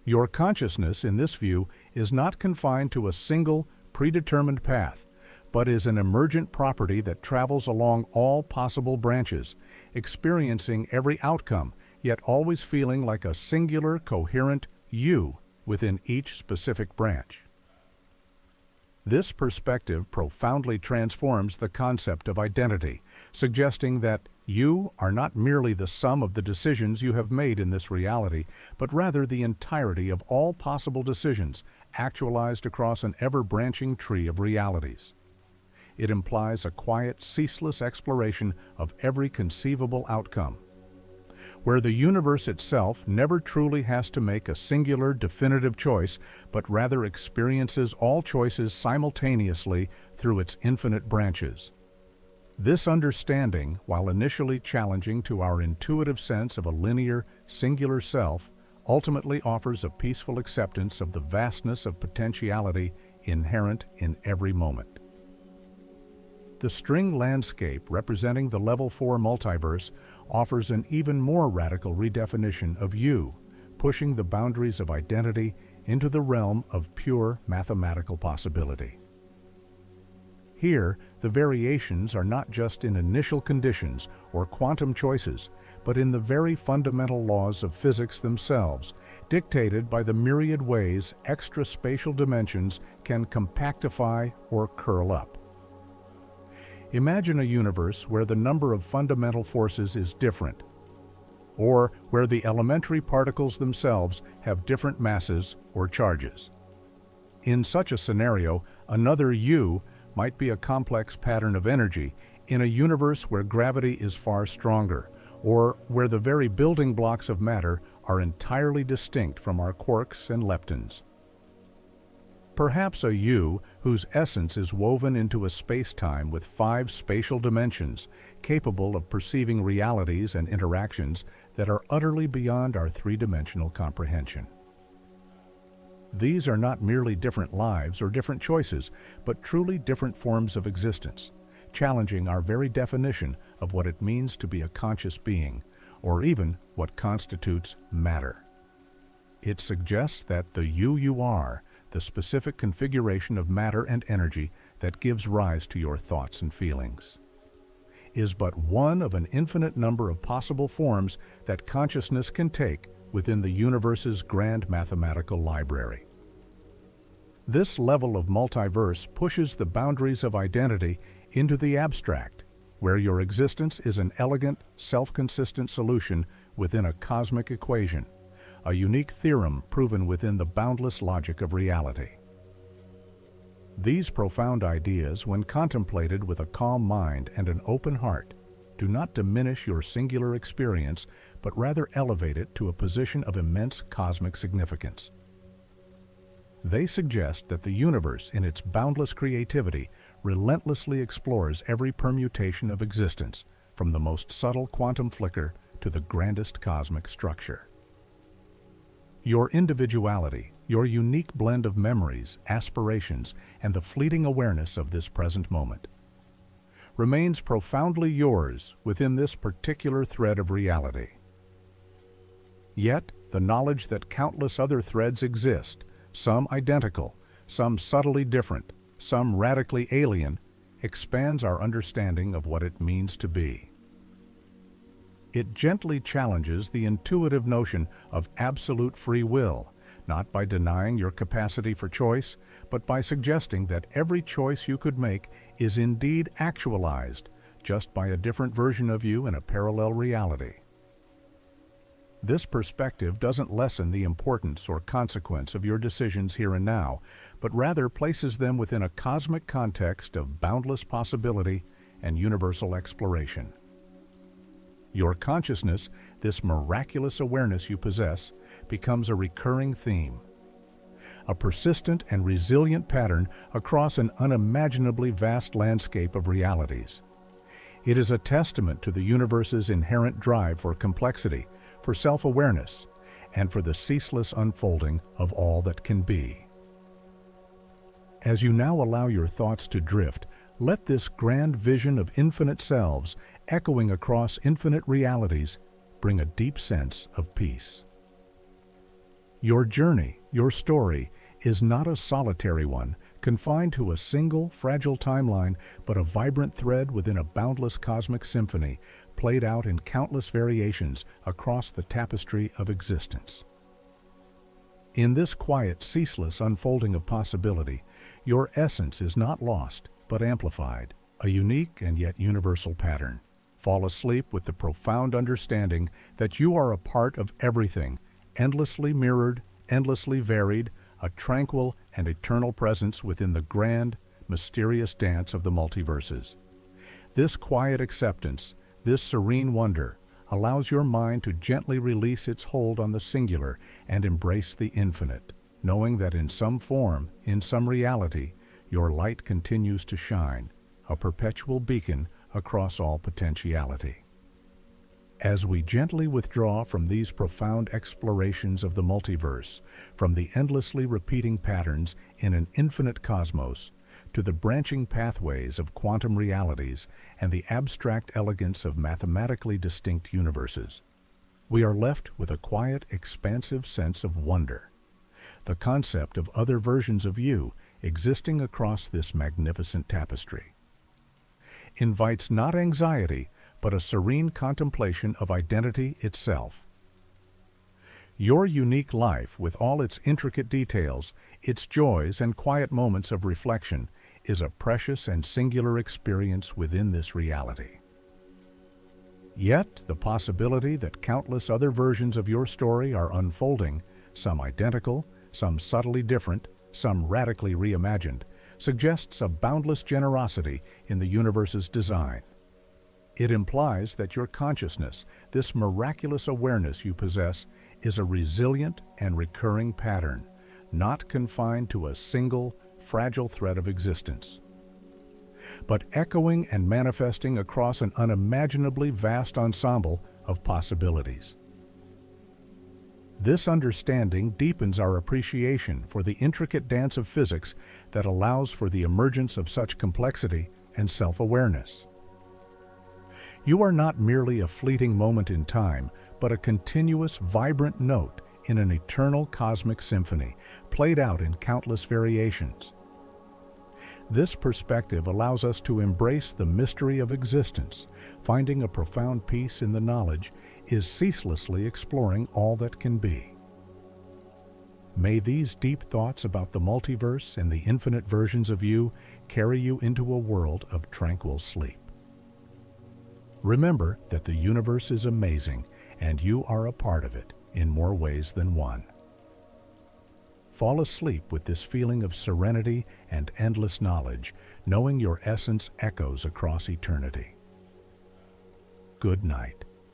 Your consciousness, in this view, is not confined to a single, predetermined path, but is an emergent property that travels along all possible branches, experiencing every outcome, yet always feeling like a singular, coherent you within each specific branch. This perspective profoundly transforms the concept of identity, suggesting that you are not merely the sum of the decisions you have made in this reality, but rather the entirety of all possible decisions actualized across an ever-branching tree of realities. It implies a quiet, ceaseless exploration of every conceivable outcome, where the universe itself never truly has to make a singular, definitive choice, but rather experiences all choices simultaneously through its infinite branches. This understanding, while initially challenging to our intuitive sense of a linear, singular self, ultimately offers a peaceful acceptance of the vastness of potentiality inherent in every moment. The string landscape representing the Level 4 multiverse offers an even more radical redefinition of you, pushing the boundaries of identity into the realm of pure mathematical possibility. Here, the variations are not just in initial conditions or quantum choices, but in the very fundamental laws of physics themselves, dictated by the myriad ways extra-spatial dimensions can compactify or curl up. Imagine a universe where the number of fundamental forces is different, or where the elementary particles themselves have different masses or charges. In such a scenario, another you might be a complex pattern of energy in a universe where gravity is far stronger, or where the very building blocks of matter are entirely distinct from our quarks and leptons. Perhaps a you whose essence is woven into a space-time with 5 spatial dimensions, capable of perceiving realities and interactions that are utterly beyond our 3-dimensional comprehension. These are not merely different lives or different choices, but truly different forms of existence, challenging our very definition of what it means to be a conscious being, or even what constitutes matter. It suggests that the you are, the specific configuration of matter and energy that gives rise to your thoughts and feelings, is but one of an infinite number of possible forms that consciousness can take within the universe's grand mathematical library. This level of multiverse pushes the boundaries of identity into the abstract, where your existence is an elegant, self-consistent solution within a cosmic equation, a unique theorem proven within the boundless logic of reality. These profound ideas, when contemplated with a calm mind and an open heart, do not diminish your singular experience, but rather elevate it to a position of immense cosmic significance. They suggest that the universe, in its boundless creativity, relentlessly explores every permutation of existence, from the most subtle quantum flicker to the grandest cosmic structure. Your individuality, your unique blend of memories, aspirations, and the fleeting awareness of this present moment, remains profoundly yours within this particular thread of reality. Yet, the knowledge that countless other threads exist, some identical, some subtly different, some radically alien, expands our understanding of what it means to be. It gently challenges the intuitive notion of absolute free will, not by denying your capacity for choice, but by suggesting that every choice you could make is indeed actualized, just by a different version of you in a parallel reality. This perspective doesn't lessen the importance or consequence of your decisions here and now, but rather places them within a cosmic context of boundless possibility and universal exploration. Your consciousness, this miraculous awareness you possess, becomes a recurring theme, a persistent and resilient pattern across an unimaginably vast landscape of realities. It is a testament to the universe's inherent drive for complexity, for self-awareness, and for the ceaseless unfolding of all that can be. As you now allow your thoughts to drift, let this grand vision of infinite selves, echoing across infinite realities, bring a deep sense of peace. Your journey, your story, is not a solitary one, confined to a single, fragile timeline, but a vibrant thread within a boundless cosmic symphony, played out in countless variations across the tapestry of existence. In this quiet, ceaseless unfolding of possibility, your essence is not lost, but amplified, a unique and yet universal pattern. Fall asleep with the profound understanding that you are a part of everything, endlessly mirrored, endlessly varied, a tranquil and eternal presence within the grand, mysterious dance of the multiverses. This quiet acceptance, this serene wonder, allows your mind to gently release its hold on the singular and embrace the infinite, knowing that in some form, in some reality, your light continues to shine, a perpetual beacon across all potentiality. As we gently withdraw from these profound explorations of the multiverse, from the endlessly repeating patterns in an infinite cosmos, to the branching pathways of quantum realities and the abstract elegance of mathematically distinct universes, we are left with a quiet, expansive sense of wonder. The concept of other versions of you existing across this magnificent tapestry invites not anxiety, but a serene contemplation of identity itself. Your unique life, with all its intricate details, its joys and quiet moments of reflection, is a precious and singular experience within this reality. Yet, the possibility that countless other versions of your story are unfolding, some identical, some subtly different, some radically reimagined, suggests a boundless generosity in the universe's design. It implies that your consciousness, this miraculous awareness you possess, is a resilient and recurring pattern, not confined to a single, fragile thread of existence, but echoing and manifesting across an unimaginably vast ensemble of possibilities. This understanding deepens our appreciation for the intricate dance of physics that allows for the emergence of such complexity and self-awareness. You are not merely a fleeting moment in time, but a continuous, vibrant note in an eternal cosmic symphony, played out in countless variations. This perspective allows us to embrace the mystery of existence, finding a profound peace in the knowledge is ceaselessly exploring all that can be. May these deep thoughts about the multiverse and the infinite versions of you carry you into a world of tranquil sleep. Remember that the universe is amazing, and you are a part of it in more ways than one. Fall asleep with this feeling of serenity and endless knowledge, knowing your essence echoes across eternity. Good night.